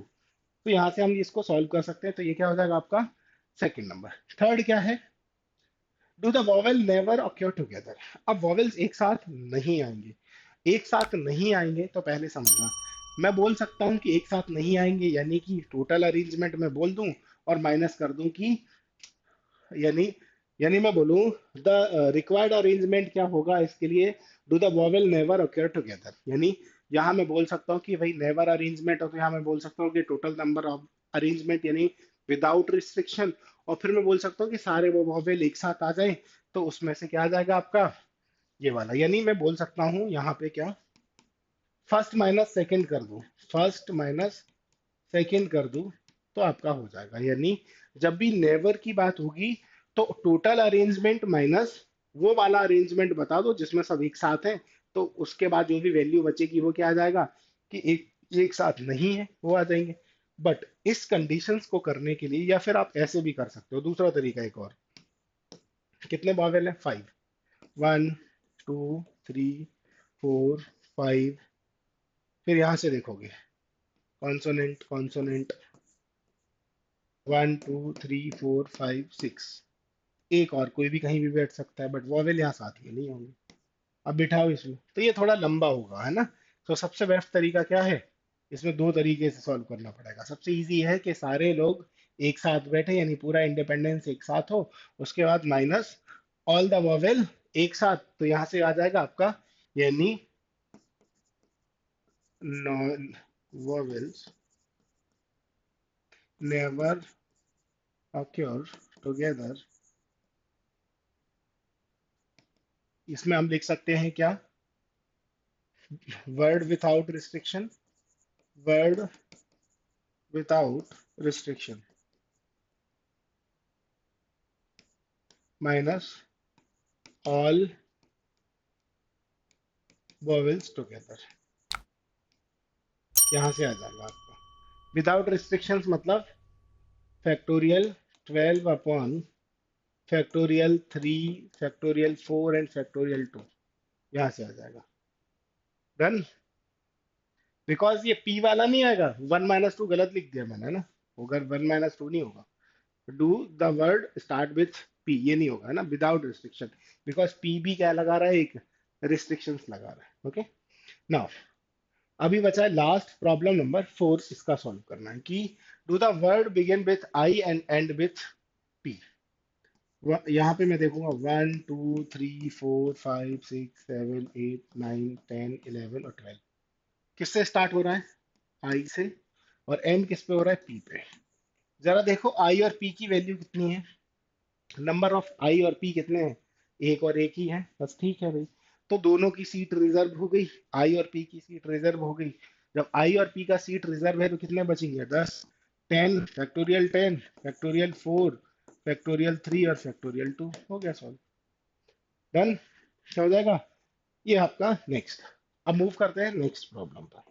तो यहाँ से हम इसको सॉल्व कर सकते हैं, तो ये क्या हो जाएगा आपका सेकंड नंबर। थर्ड क्या है, do the vowel never occur together. अब वॉवेल्स एक साथ नहीं आएंगे, एक साथ नहीं आएंगे तो पहले समझना, मैं बोल सकता हूँ कि एक साथ नहीं आएंगे, यानी कि टोटल अरेंजमेंट में बोल दूं और माइनस कर दूं कि, यानी यानी मैं बोलूं द रिक्वायर्ड अरेंजमेंट क्या होगा इसके लिए, do the vowel never occur together, यानी यहाँ मैं बोल सकता हूँ कि भाई नेवर अरेंजमेंट, और तो यहाँ मैं बोल सकता हूँ कि टोटल नंबर ऑफ अरेंजमेंट, यानी विदाउट रिस्ट्रिक्शन। और फिर मैं बोल सकता हूँ कि सारे वो वॉवेल एक साथ आ जाए, तो उसमें से क्या आ जाएगा आपका, ये वाला, यानी मैं बोल सकता हूँ यहाँ पे क्या, फर्स्ट माइनस सेकंड कर दूं, फर्स्ट माइनस सेकंड कर दूं, तो आपका हो जाएगा, यानी जब भी नेवर की बात होगी, तो टोटल अरेंजमेंट माइनस वो वाला अरेंजमेंट बता दो जिसमें सब एक साथ है, तो उसके बाद जो भी वैल्यू बचेगी वो क्या आ जाएगा, कि एक एक साथ नहीं है, वो आ जाएंगे। बट इस कंडीशंस को करने के लिए, या फिर आप ऐसे भी कर सकते हो, दूसरा तरीका एक और, कितने बावेल है, 5, 1 2 3 4 5, फिर यहां से देखोगे कॉन्सोनेंट कॉन्सोनेंट, 1 2 3 4 5 6, एक और कोई भी कहीं भी बैठ सकता है, बट वॉवेल यहाँ साथ ही नहीं होंगे। अब बिठाओ इसमें, तो ये थोड़ा लंबा होगा, है ना। तो सबसे बेस्ट तरीका क्या है, इसमें दो तरीके से सॉल्व करना पड़ेगा। सबसे इजी है कि सारे लोग एक साथ बैठे, यानी पूरा इंडिपेंडेंस एक साथ हो, उसके बाद माइनस ऑल द वॉवेल एक साथ, तो यहाँ से आ जाएगा आपका, यानी non vowels never occur together, इसमें हम लिख सकते हैं क्या, word without restriction, word without restriction minus all vowels together, यहां से आ जाएगा आपका। विदाउट रिस्ट्रिक्शंस मतलब factorial 12 upon factorial 3, factorial 4 and factorial 2, यहां से आ जाएगा। डन, बिकॉज ये पी वाला नहीं आएगा, 1 - 2 गलत लिख दिया मैंने ना, होगा 1 - 2 नहीं होगा, do the word start with P, ये नहीं होगा, है ना, विदाउट रिस्ट्रिक्शन, बिकॉज पी भी क्या लगा रहा है, एक रिस्ट्रिक्शंस लगा रहा है। ओके, नाउ अभी बचा है लास्ट प्रॉब्लम नंबर 4, इसका सॉल्व करना है कि do the word begin with I and end with P. यहाँ पे मैं देखूंगा 1 2 3 4 5 6 7 8 9 10 11 और 12, किससे स्टार्ट हो रहा है, आई से, और एंड किस पे हो रहा है, पी पे। जरा देखो आई और पी की वैल्यू कितनी है, नंबर ऑफ आई और पी कितने हैं? एक और एक ही है, बस ठीक है भाई। तो दोनों की सीट रिजर्व हो गई, आई और पी की सीट रिजर्व हो गई। जब आई और पी का सीट रिजर्व है तो कितने बचेंगे? 10। 10 फैक्टोरियल 10 फैक्टोरियल 4 फैक्टोरियल 3 और फैक्टोरियल 2, हो गया सॉल्व। डन। क्या हो जाएगा? ये आपका नेक्स्ट। अब मूव करते हैं नेक्स्ट प्रॉब्लम पर।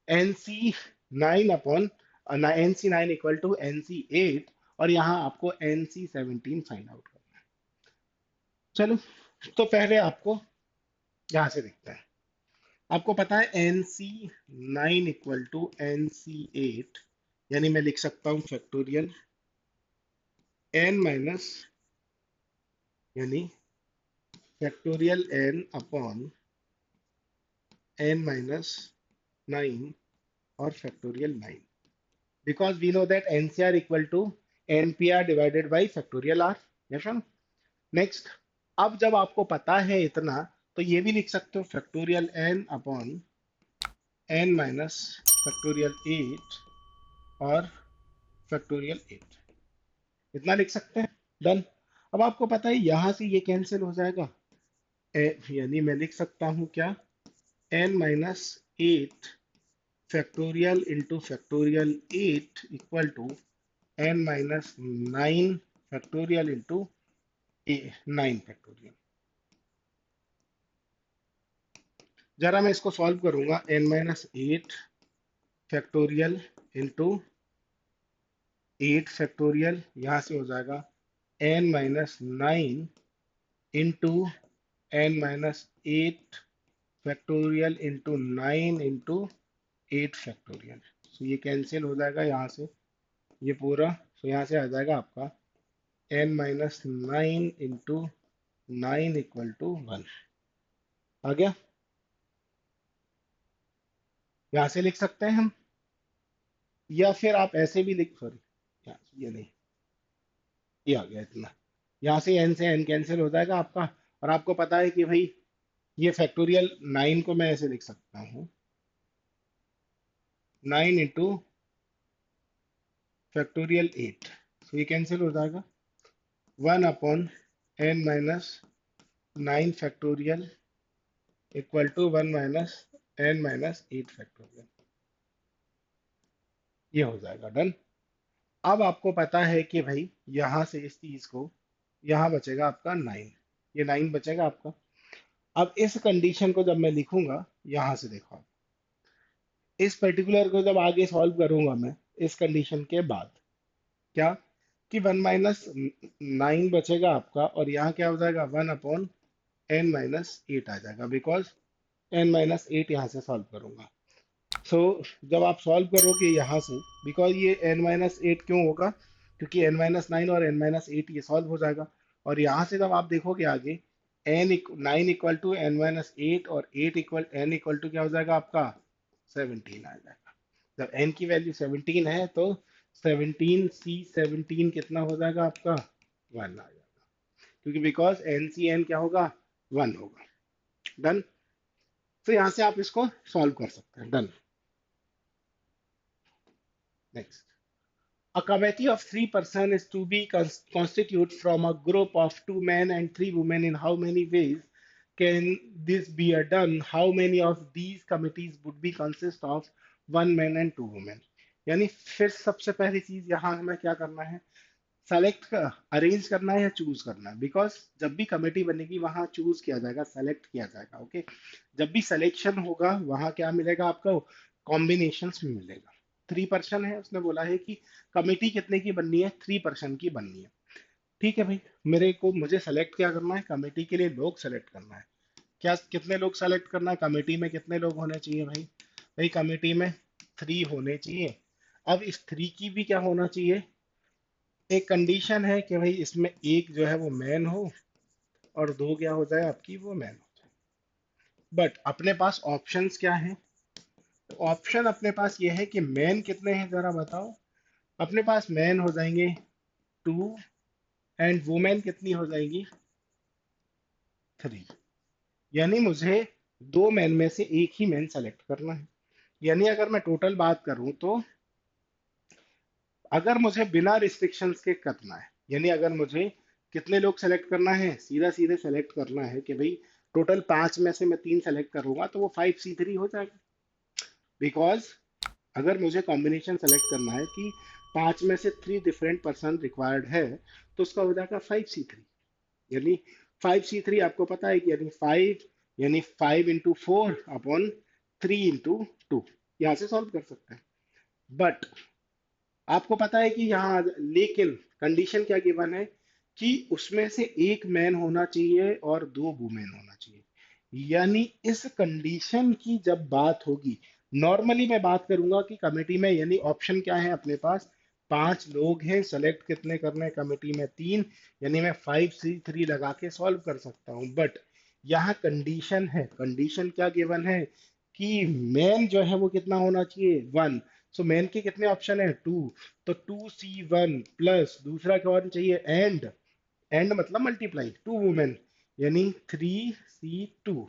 N C 9 upon N C 9 equal to N C 8, और यहाँ आपको एन सी 17 फाइंड आउट करना है। चलो, तो पहले आपको यहाँ से देखते हैं। आपको पता है N C 9 equal to N C 8, यानी मैं लिख सकता हूँ फैक्टोरियल एन माइनस, यानी factorial N upon N minus 9 और factorial 9, because we know that NCR equal to NPR divided by factorial R. yes or no? Next. अब जब आपको पता है इतना, तो ये भी लिख सकते हो factorial n upon n minus factorial 8 और फैक्टोरियल 8, इतना लिख सकते हैं। डन। अब आपको पता है यहां से ये कैंसिल हो जाएगा, यानी मैं लिख सकता हूं क्या? n minus 8 factorial into factorial 8 equal to n minus 9 factorial into 9 factorial. जरा मैं इसको सॉल्व करूंगा, n minus 8 factorial into 8 factorial, यहाँ से हो जाएगा n minus 9 into n minus 8 factorial into 9 into 8 factorial. तो ये कैंसिल हो जाएगा यहाँ से, ये पूरा। तो यहाँ से आ जाएगा आपका n minus 9 into 9 equal to 1। आ गया? यहाँ से लिख सकते हैं हम, या फिर आप ऐसे भी लिख, सॉरी ये नहीं, ये आ गया इतना। यहाँ से n से n कैंसिल हो जाएगा आपका। और आपको पता है कि भाई ये फैक्टोरियल 9 को मैं ऐसे लिख सकता हूँ, 9 इंटू फैक्टोरियल 8, तो ये कैंसिल हो जाएगा। 1 upon n minus 9 factorial equal to 1 minus n minus 8 factorial, ये हो जाएगा। डन। अब आपको पता है कि भाई यहाँ से इस चीज को, यहाँ बचेगा आपका 9, ये 9 बचेगा आपका। अब इस कंडीशन को जब मैं लिखूंगा, यहाँ से देखो आप, इस पर्टिकुलर को जब आगे सॉल्व करूंगा मैं इस कंडीशन के बाद, क्या कि 1 माइनस 9 बचेगा आपका, और यहाँ क्या हो जाएगा? 1 अपॉन n माइनस 8 आ जाएगा, बिकॉज n माइनस 8 यहाँ से सॉल्व करूंगा। सो जब आप सॉल्व करोगे यहाँ से, बिकॉज ये n माइनस 8 क्यों होगा? क्योंकि n माइनस 9 और n माइनस 8 ये सॉल्व हो जाएगा। और यहाँ से जब आप देखोगे आगे, 9 इक्वल टू n माइनस 8 और 8 इक्वल n इक्वल टू क्या हो जाएगा आपका? 17 आ जाएगा। जब n की वैल्यू 17 है तो 17 कितना हो जाएगा आपका? 1 आ जाएगा, क्योंकि बिकॉज एन सी एन क्या होगा? 1 होगा। डन। तो यहाँ से आप इसको सॉल्व कर सकते हैं। Done. Next. A committee of 3 persons is to be constituted from a group of 2 men and 3 women. In how many ways can this be done? How many of these committees would be consist of 1 man and 2 women? यानी फिर सबसे पहली चीज यहाँ हमें क्या करना है? सेलेक्ट का अरेंज करना है या चूज करना है? बिकॉज जब भी कमेटी बनेगी वहां चूज किया जाएगा, सेलेक्ट किया जाएगा। ओके। जब भी सिलेक्शन होगा वहां क्या मिलेगा आपको? कॉम्बिनेशन में मिलेगा। 3 पर्सन है, उसने बोला है कि कमेटी कितने की बननी है? 3 पर्सन की बननी है। ठीक है भाई, मुझे सेलेक्ट क्या करना है? कमेटी के लिए लोग सेलेक्ट करना है। क्या कितने लोग सेलेक्ट करना है? कमेटी में कितने लोग होने चाहिए भाई? भाई कमेटी में 3 होने चाहिए। अब इस 3 की भी क्या होना चाहिए? एक कंडीशन है कि भाई इसमें एक जो है वो मैन हो, और 2 क्या हो जाए आपकी? वो मैन हो जाए। बट अपने पास ऑप्शंस क्या हैं? ऑप्शन अपने पास ये है कि मैन कितने हैं जरा बताओ। अपने पास मैन हो जाएंगे 2, एंड वुमेन कितनी हो जाएगी? 3। यानी मुझे 2 मैन में से एक ही मैन सेलेक्ट करना है। यानी अगर मैं टोटल बात करूं तो, अगर मुझे बिना रिस्ट्रिक्शंस के करना है, यानी अगर मुझे कितने लोग सेलेक्ट करना है, सीधा सीधे सेलेक्ट करना है कि भाई टोटल 5 में से मैं 3 सेलेक्ट करूंगा तो वो 5C3 हो जाएगा। बिकॉज अगर मुझे कॉम्बिनेशन सेलेक्ट करना है कि 5 में से 3 डिफरेंट पर्सन रिक्वायर्ड है, तो उसका हो जाएगा 5C3। यानी 5C3 आपको पता है कि यानी 5, यानी 5 into 4 अपॉन 3 into 2, यहाँ से सॉल्व कर सकते हैं। बट आपको पता है कि यहाँ, लेकिन कंडीशन क्या गिवन है कि उसमें से एक मैन होना चाहिए और 2 वुमेन होना चाहिए। यानी इस कंडीशन की जब बात होगी, नॉर्मली मैं बात करूंगा कि कमेटी में, यानी ऑप्शन क्या है अपने पास, 5 लोग हैं, सेलेक्ट कितने करने हैं कमेटी में, 3, यानी मैं 5C3 लगा के सॉल्व कर सकता हूँ। बट यहाँ कंडीशन है, कंडीशन क्या गिवन है कि मैन जो है वो कितना होना चाहिए, 1। सो मैन के कितने ऑप्शन है, 2। तो 2C1 प्लस दूसरा क्या होना चाहिए, एंड मतलब मल्टीप्लाई 2 वुमेन, यानी 3C2।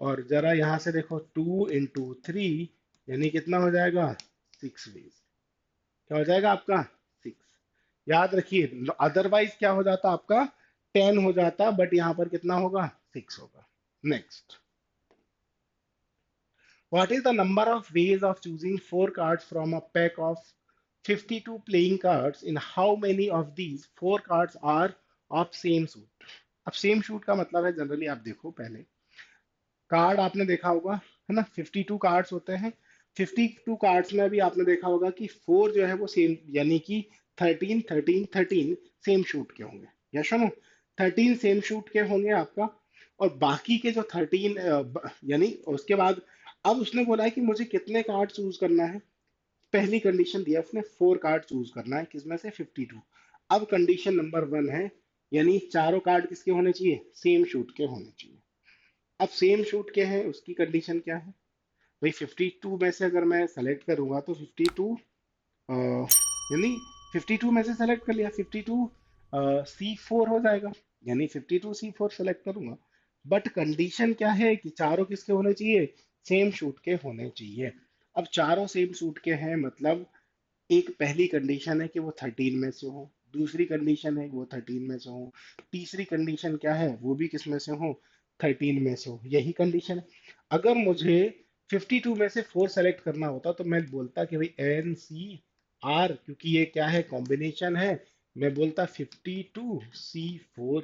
और जरा यहां से देखो, 2 into 3 यानी कितना हो जाएगा, 6 वेज। क्या हो जाएगा आपका, 6। याद रखिए, अदरवाइज क्या हो जाता आपका, 10 हो जाता, बट यहां पर कितना होगा, 6 होगा। Next, what is the number of ways of choosing 4 cards from a pack of 52 playing cards? In how many of these 4 cards are of same suit? अब सेम शूट का मतलब है, जनरली आप देखो पहले कार्ड आपने देखा होगा, है ना, 52 कार्ड्स होते हैं। 52 कार्ड्स में भी आपने देखा होगा कि 4 जो है वो सेम, यानी कि 13 सेम शूट के होंगे। या सुनो, 13 सेम शूट के होंगे आपका, और बाकी के जो 13, यानी उसके बाद, अब उसने बोला है कि मुझे कितने कार्ड चूज करना है। पहली कंडीशन दिया उसने, 4 कार्ड चूज करना है, किसमें से, 52। अब कंडीशन नंबर 1 है, यानी चारों कार्ड किसके होने चाहिए, सेम शूट के होने चाहिए। अब सेम शूट के हैं, उसकी कंडीशन क्या है भाई, 52 में से अगर मैं सेलेक्ट करूंगा तो 52, यानी 52 में से सेलेक्ट कर लिया, 52 C4 हो जाएगा, यानी 52 C4 सेलेक्ट करूंगा। बट कंडीशन क्या है कि चारों किसके होने चाहिए, सेम शूट के होने चाहिए। अब चारों सेम शूट के हैं, मतलब एक पहली कंडीशन है कि वो 13 में से हो, दूसरी कंडीशन है कि वो 13 में से हो, तीसरी कंडीशन क्या है, वो भी किस में से हो, 13 में से हो। यही कंडीशन है। अगर मुझे 52 में से 4 सेलेक्ट करना होता तो मैं बोलता कि भाई NCR, क्योंकि ये क्या है, कॉम्बिनेशन है, मैं बोलता 52C4,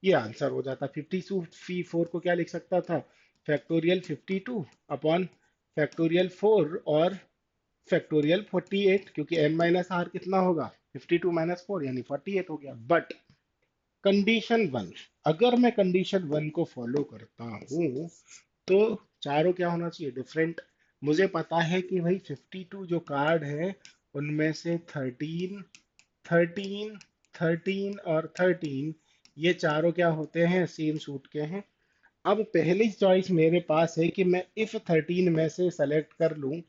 ये आंसर हो जाता। 52C4 को क्या लिख सकता था, फैक्टोरियल 52 अपॉन फैक्टोरियल 4, और फैक्टोरियल 48, क्योंकि n-r कितना होगा, 52 - 4 यानी 48 हो गया। बट कंडीशन 1, अगर मैं कंडीशन 1 को फॉलो करता हूं तो चारों क्या होना चाहिए, डिफरेंट। मुझे पता है कि भाई 52 जो कार्ड है उनमें से 13, 13, 13 और 13, ये चारों क्या होते हैं, सेम सूट के हैं। अब पहली चॉइस मेरे पास है कि मैं इफ 13 में से सेलेक्ट कर लूं,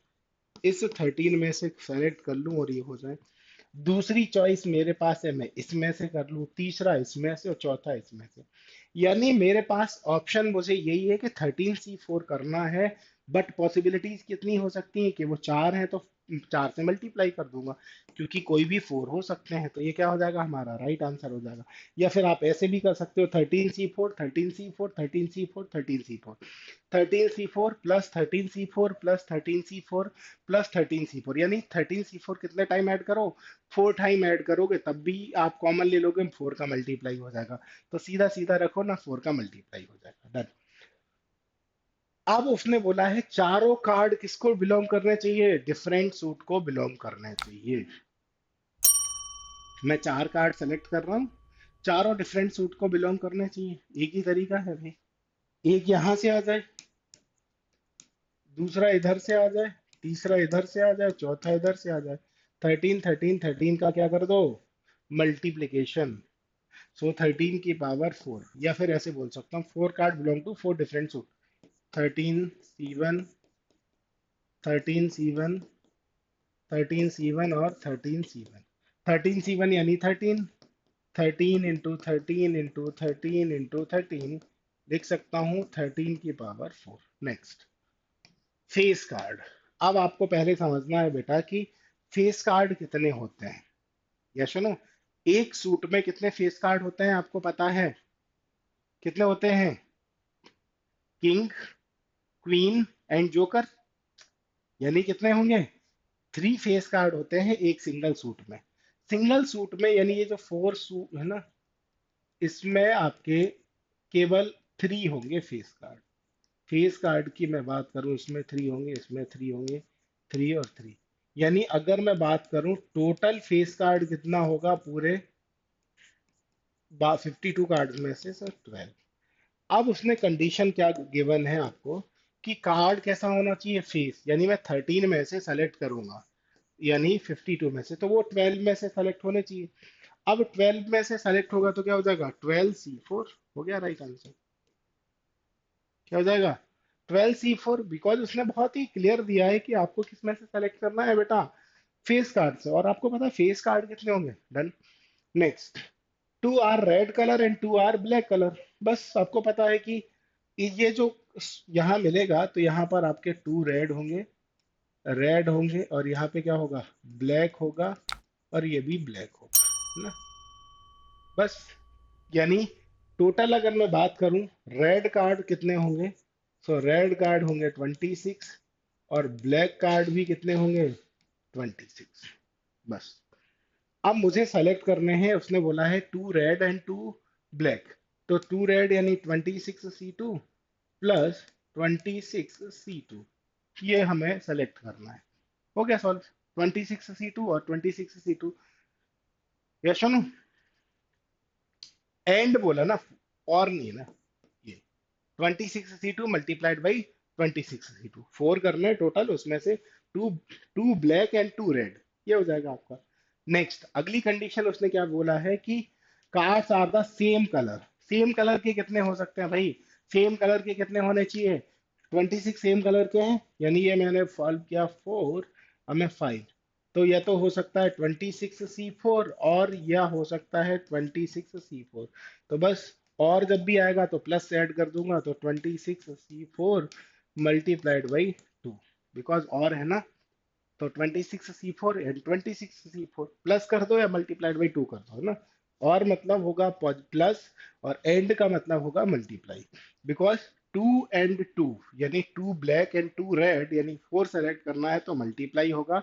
इस 13 में से सेलेक्ट कर लूं और ये हो जाए। दूसरी चॉइस मेरे पास है, मैं इसमें से कर लूं, तीसरा इसमें से, और चौथा इसमें से। यानी मेरे पास ऑप्शन मुझे यही है कि 13C4 करना है। बट पॉसिबिलिटीज कितनी हो सकती है कि वो 4 है तो 4 से मल्टीप्लाई कर दूंगा, क्योंकि कोई भी 4 हो सकते हैं, तो ये क्या हो जाएगा, हमारा राइट आंसर हो जाएगा। या फिर आप ऐसे भी कर सकते हो, 13C4, 13C4, 13C4, 13C4, 13C4 plus 13C4 plus 13C4 plus 13C4, यानी 13C4 कितने टाइम ऐड करो, 4 टाइम ऐड करोगे, तब भी आप कॉमन ले लोगे, 4 का मल्टीप्लाई हो जाएगा। तो सीधा सीधा रखो ना, 4 का मल्टीप्लाई हो जाएगा, डन। अब उसने बोला है चारों कार्ड किसको बिलोंग करने चाहिए, डिफरेंट सूट को बिलोंग करने चाहिए। मैं 4 कार्ड सेलेक्ट कर रहा हूँ, चारों डिफरेंट सूट को बिलोंग करने चाहिए। एक ही तरीका है भाई, एक यहां से आ जाए, दूसरा इधर से आ जाए, तीसरा इधर से आ जाए, चौथा इधर से आ जाए। 13 का क्या कर दो, मल्टीप्लीकेशन। सो 13 की पावर 4, या फिर ऐसे बोल सकता हूँ 4 card belong to 4 different suit. 13C1, 13C1, 13C1 और 13C1। 13C1 यानी 13, 13 into 13 into 13 into 13 लिख सकता हूँ 13 की पावर 4। Next, face card. अब आपको पहले समझना है बेटा कि फेस कार्ड कितने होते हैं। या सुनो, एक सूट में कितने फेस कार्ड होते हैं आपको पता है? कितने होते हैं? किंग, क्वीन एंड जोकर, यानी कितने होंगे? 3 फेस कार्ड होते हैं एक सिंगल सूट में। सिंगल सूट में यानी ये जो 4 सूट है ना, इसमें आपके केवल 3 होंगे फेस कार्ड। फेस कार्ड की मैं बात करूं, इसमें 3 होंगे, इसमें 3 होंगे, 3 और 3। यानी अगर मैं बात करूं टोटल फेस कार्ड कितना होगा पूरे 52 कार्ड में से सर 12। अब उसने कंडीशन क्या गिवन है आपको कि कार्ड कैसा होना चाहिए? फेस, यानी मैं 13 में से सेलेक्ट करूंगा, यानी 52 में से, तो वो 12 में से सेलेक्ट होने चाहिए। अब 12 में से सेलेक्ट होगा तो क्या हो जाएगा? 12C4 हो गया राइट आंसर। क्या हो जाएगा? 12C4, बिकॉज उसने बहुत ही क्लियर दिया है कि आपको किस में से सेलेक्ट करना है बेटा, फेस कार्ड से, और आपको पता है फेस कार्ड कितने होंगे। Done. Next, 2 are red colour and 2 are black colour. बस आपको पता है कि ये जो यहाँ मिलेगा, तो यहाँ पर आपके 2 रेड होंगे, रेड होंगे, और यहाँ पे क्या होगा? ब्लैक होगा, और ये भी ब्लैक होगा, है ना? बस, यानी टोटल अगर मैं बात करूं, रेड कार्ड कितने होंगे? सो रेड कार्ड होंगे 26, और ब्लैक कार्ड भी कितने होंगे? 26। बस, अब मुझे सेलेक्ट करने हैं, उसने बोला है 2 रेड एंड 2 ब्लैक। तो 2 रेड यानी 26C2 प्लस 26C2, ये हमें सेलेक्ट करना है। हो गया सॉल्व। 26C2 और 26C2। यस सुनो, एंड बोला ना, और नहीं है ना। ये 26C2 मल्टीप्लाइड बाई 26C2, 4 करना है टोटल, उसमें से टू, 2 ब्लैक एंड 2 रेड, ये हो जाएगा आपका। नेक्स्ट, अगली कंडीशन उसने क्या बोला है कि cards are the same colour. Same colour के कितने हो सकते हैं भाई? सेम कलर के कितने होने चाहिए? 26 सेम कलर के हैं, यानी ये मैंने सॉल्व किया 4, हमें 5। तो यह तो हो सकता है 26C4, और यह हो सकता है 26C4। तो बस, और जब भी आएगा तो प्लस से ऐड कर दूंगा, तो 26C4 मल्टीप्लाइड बाई 2, बिकॉज और है ना। तो 26C4 एंड 26C4 प्लस कर दो या मल्टीप्लाइड बाई 2 कर दो, है ना। और मतलब होगा प्लस, और एंड का मतलब होगा मल्टीप्लाई, बिकॉज 2 एंड 2 यानी 2 ब्लैक एंड 2 रेड, यानी 4 सेलेक्ट करना है तो मल्टीप्लाई होगा।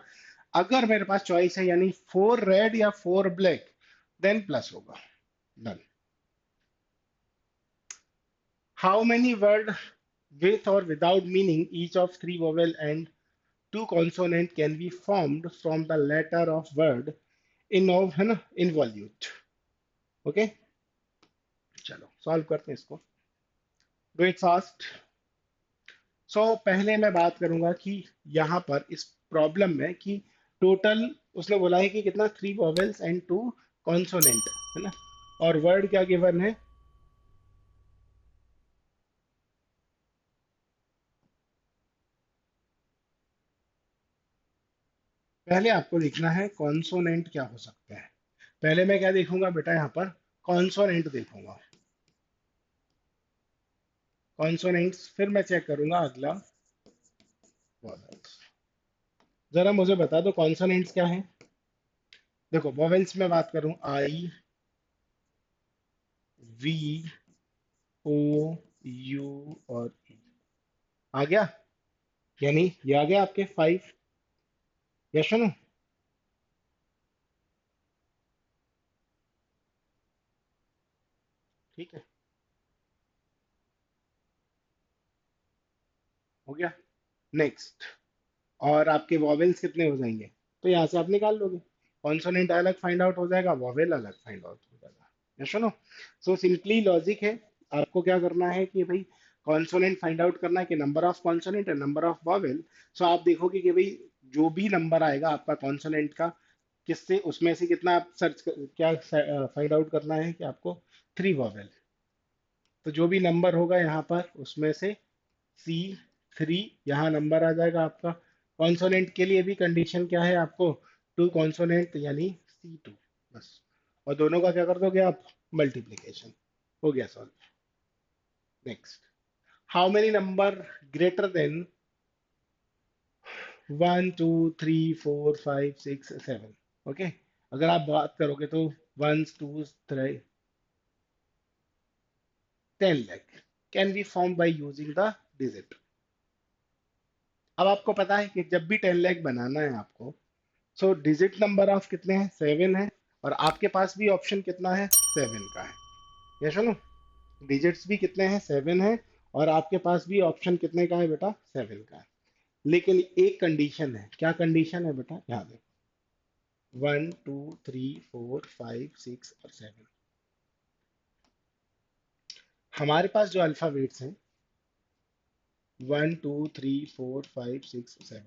अगर मेरे पास चॉइस है, यानी 4 रेड या 4 ब्लैक, देन प्लस होगा। Done. How many word with or without meaning each of 3 vowel and 2 consonant can be formed from the letter of word in, है ना, involute? ओके, चलो सॉल्व करते हैं इसको। Do it fast. सो पहले मैं बात करूंगा कि यहाँ पर इस प्रॉब्लम में कि टोटल उसने बोला है कि कितना, 3 vowels एंड 2 कॉन्सोनेंट, है ना। और वर्ड क्या गिवन है? पहले आपको लिखना है कॉन्सोनेंट क्या हो सकते हैं। पहले मैं क्या देखूंगा बेटा? यहाँ पर कॉन्सोनेंट देखूंगा, कॉन्सोनेंट्स, फिर मैं चेक करूंगा अगला वॉवेल्स। जरा मुझे बता दो कॉन्सोनेंट्स क्या है। देखो वॉवेल्स में बात करूं, आई, वी, ओ, यू और ई, आ गया, यानी ये आ गया आपके 5। Yes no? ठीक है, हो गया। नेक्स्ट, और आपके वॉवेल्स कितने हो जाएंगे? तो यहाँ से आप निकाल लोगे, कॉन्सोनेंट अलग फाइंड आउट हो जाएगा, वॉवेल अलग फाइंड आउट हो जाएगा। Yes no? So simply logic है, आपको क्या करना है कि भाई कॉन्सोनेंट फाइंड आउट करना है कि number of consonant and number of vowel. So आप देखोगे कि भाई जो भी नंबर आएगा आपका कॉन्सोनेंट का, किससे, उसमें से कितना आप क्या फाइंड आउट करना है कि आपको 3 वॉवेल। तो जो भी नंबर होगा यहाँ पर, उसमें से C3 यहाँ नंबर आ जाएगा आपका। कॉन्सोनेंट के लिए भी कंडीशन क्या है आपको? 2 कॉन्सोनेंट यानी C2। बस, और दोनों का क्या कर दोगे आप? मल्टीप्लीकेशन। हो गया solve. Next, how many number greater than 1 2 3 4 5 6 7? Okay, अगर आप बात करोगे तो ones, twos, three, 10 lakh can be formed by using the digit. अब आपको पता है कि जब भी 10 लाख बनाना है आपको, सो डिजिट नंबर ऑफ कितने हैं, 7 है, और आपके पास भी ऑप्शन कितना है, 7 का है। ये सुनो, डिजिट्स भी कितने हैं, 7 है, और आपके पास भी ऑप्शन कितने का है बेटा, 7 का है। लेकिन एक कंडीशन है, क्या कंडीशन है बेटा, यहाँ देखो, 1 2 3 4 5 6 और 7, हमारे पास जो अल्फाबेट्स हैं 1 2 3 4 5 6 7,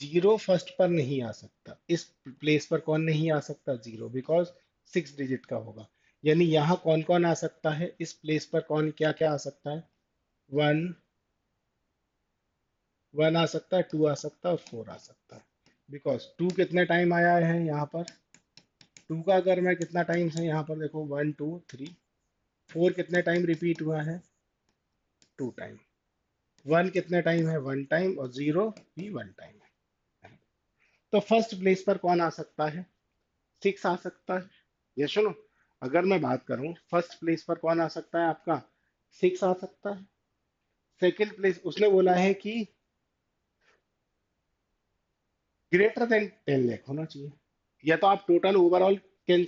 जीरो फर्स्ट पर नहीं आ सकता, इस प्लेस पर कौन नहीं आ सकता, जीरो, बिकॉज 6 डिजिट का होगा। यानी यहाँ कौन कौन आ सकता है, इस प्लेस पर कौन क्या क्या आ सकता है, वन, वन आ सकता है, टू आ सकता है, और फोर आ सकता है। बिकॉज टू कितने टाइम आया है यहाँ पर, टू का अगर मैं कितना टाइम से यहाँ पर देखो, 1 2 3, फोर कितने टाइम रिपीट हुआ है, 2 टाइम, वन कितने टाइम है, 1 टाइम, और जीरो भी 1 टाइम है। तो फर्स्ट प्लेस पर कौन आ सकता है, 6 आ सकता है। ये सुनो, अगर मैं बात करूं फर्स्ट प्लेस पर कौन आ सकता है आपका, 6 आ सकता है। सेकंड प्लेस उसने बोला है कि ग्रेटर देन 10 लाख होना चाहिए। या तो आप total overall can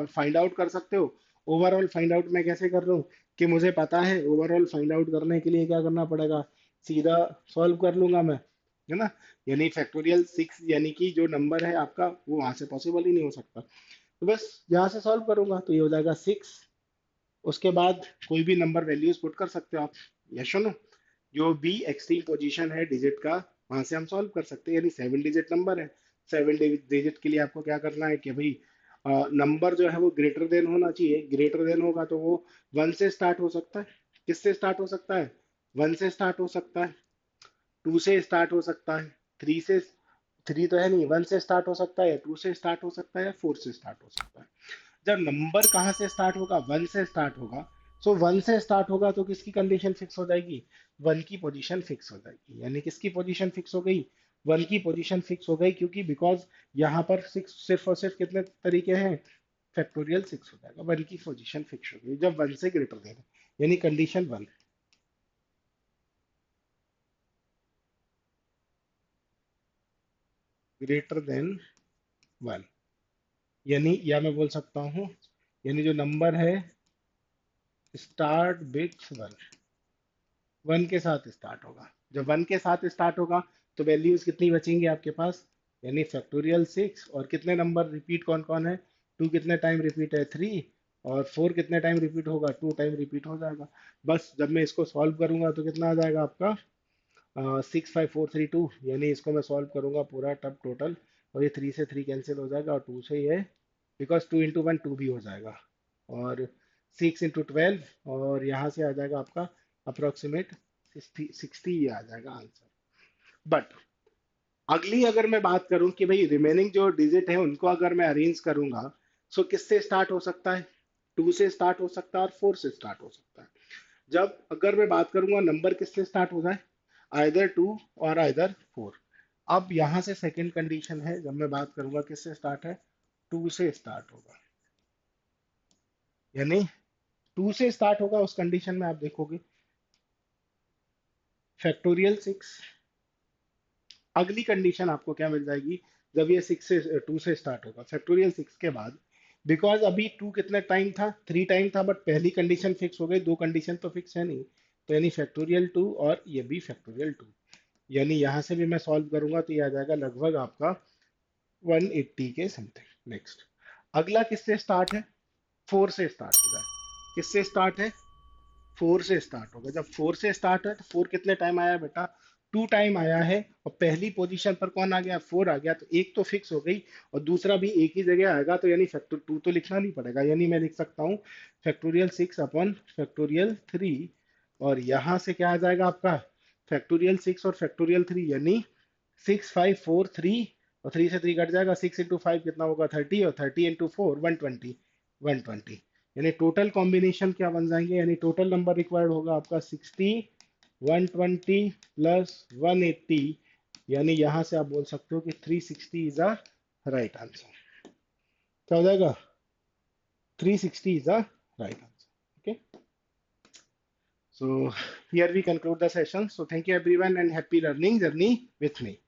find out कर सकते हो। ओवरऑल फाइंड आउट मैं कैसे कर रहा हूँ, कि मुझे पता है ओवरऑल फाइंड आउट करने के लिए क्या करना पड़ेगा, सीधा सॉल्व कर लूंगा मैं, है ना। यानी फैक्टोरियल 6, यानी कि जो नंबर है आपका वो वहां से पॉसिबल ही नहीं हो सकता। तो बस यहाँ से सॉल्व करूंगा तो ये हो जाएगा 6। उसके बाद कोई भी नंबर वैल्यूज पुट कर सकते हो आप, यस नो। जो भी एक्सट्रीम पोजीशन है डिजिट का, वहां से हम सॉल्व कर सकते हैं। यानी 7 डिजिट नंबर है, 7 डिजिट के लिए आपको क्या करना है कि भाई नंबर जो है वो ग्रेटर देन होना चाहिए। ग्रेटर देन होगा तो वो वन से स्टार्ट हो सकता है। किससे स्टार्ट हो सकता है, वन से स्टार्ट हो सकता है, टू से स्टार्ट हो सकता है, थ्री से, थ्री तो है नहीं, वन से स्टार्ट हो सकता है, टू से स्टार्ट हो सकता है, या फोर से स्टार्ट हो सकता है। जब नंबर कहाँ से स्टार्ट होगा, वन से स्टार्ट होगा। सो वन से स्टार्ट होगा तो किसकी कंडीशन फिक्स हो जाएगी, वन की पोजीशन फिक्स हो जाएगी। यानी किसकी पोजीशन फिक्स हो गई, वन की पोजीशन फिक्स हो गई, क्योंकि बिकॉज यहाँ पर सिक्स सिर्फ और सिर्फ कितने तरीके हैं, फैक्टोरियल 6 हो जाएगा, वन की पोजीशन फिक्स हो गई जब वन से ग्रेटर देना, यानी condition one, greater than one. यानी या मैं बोल सकता हूँ, यानी जो नंबर है स्टार्ट बिट्स वन, वन के साथ स्टार्ट होगा। जब वन के साथ स्टार्ट होगा तो वैल्यूज कितनी बचेंगी आपके पास, यानी फैक्टोरियल 6, और कितने नंबर रिपीट कौन कौन है, टू कितने टाइम रिपीट है, 3, और फोर कितने टाइम रिपीट होगा, 2 टाइम रिपीट हो जाएगा। बस जब मैं इसको सॉल्व करूंगा तो कितना आ जाएगा आपका, 6 5 4 3 2, यानी इसको मैं सॉल्व करूंगा पूरा टब टोटल, और ये 3 से 3 कैंसिल हो जाएगा, और टू से ये, बिकॉज 2 × 1 2 भी हो जाएगा, और 6 × 12, और यहाँ से आ जाएगा आपका अप्रोक्सीमेट 60 ये आ जाएगा आंसर। बट अगली अगर मैं बात करूं कि भाई रिमेनिंग जो डिजिट है उनको अगर मैं अरेंज करूंगा, सो किससे स्टार्ट हो सकता है, टू से स्टार्ट हो सकता है, और फोर से स्टार्ट हो सकता है। जब अगर मैं बात करूंगा नंबर किससे स्टार्ट हो जाए, आइदर टू और आइदर फोर। अब यहाँ से सेकंड कंडीशन है, जब मैं बात करूंगा किससे स्टार्ट है, टू से स्टार्ट होगा। यानी टू से स्टार्ट होगा, उस कंडीशन में आप देखोगे फैक्टोरियल 6। अगली कंडीशन आपको क्या मिल जाएगी, जब ये 6 से 2 से स्टार्ट होगा फैक्टोरियल 6 के बाद, बिकॉज अभी टू कितने टाइम था, 3 टाइम था, बट पहली कंडीशन फिक्स हो गई, दो कंडीशन तो फिक्स है नहीं, तो यानी फैक्टोरियल 2 और ये भी फैक्टोरियल 2। यानी यहाँ से भी मैं सॉल्व करूंगा तो ये आ जाएगा लगभग आपका 180 के समथिंग। नेक्स्ट, अगला किससे स्टार्ट है, फोर से स्टार्ट होगा। किससे स्टार्ट है, फोर से स्टार्ट होगा। जब फोर से स्टार्ट है तो फोर कितने टाइम आया बेटा, 2 टाइम आया है, और पहली पोजीशन पर कौन आ गया, फोर आ गया, तो एक तो फिक्स हो गई, और दूसरा भी एक ही जगह आएगा, तो यानी फैक्टर टू तो लिखना नहीं पड़ेगा। यानी मैं लिख सकता हूँ फैक्टोरियल 6 अपॉन फैक्टोरियल 3, और यहाँ से क्या आ जाएगा आपका, फैक्टोरियल 6 और फैक्टोरियल 3, यानी 6 5 4 3, और 3 से 3 कट जाएगा, 6 × 5 कितना होगा, 30, और 30 × 4 120, 120। यानी टोटल कॉम्बिनेशन क्या बन जाएंगे, यानी टोटल नंबर रिक्वायर्ड होगा आपका 60, 120 प्लस 180। यानी यहां से आप बोल सकते हो कि 360 इज अ राइट आंसर। क्या हो जाएगा? 360 is the right answer. Okay, so here we conclude the session. So thank you everyone and happy learning journey with me.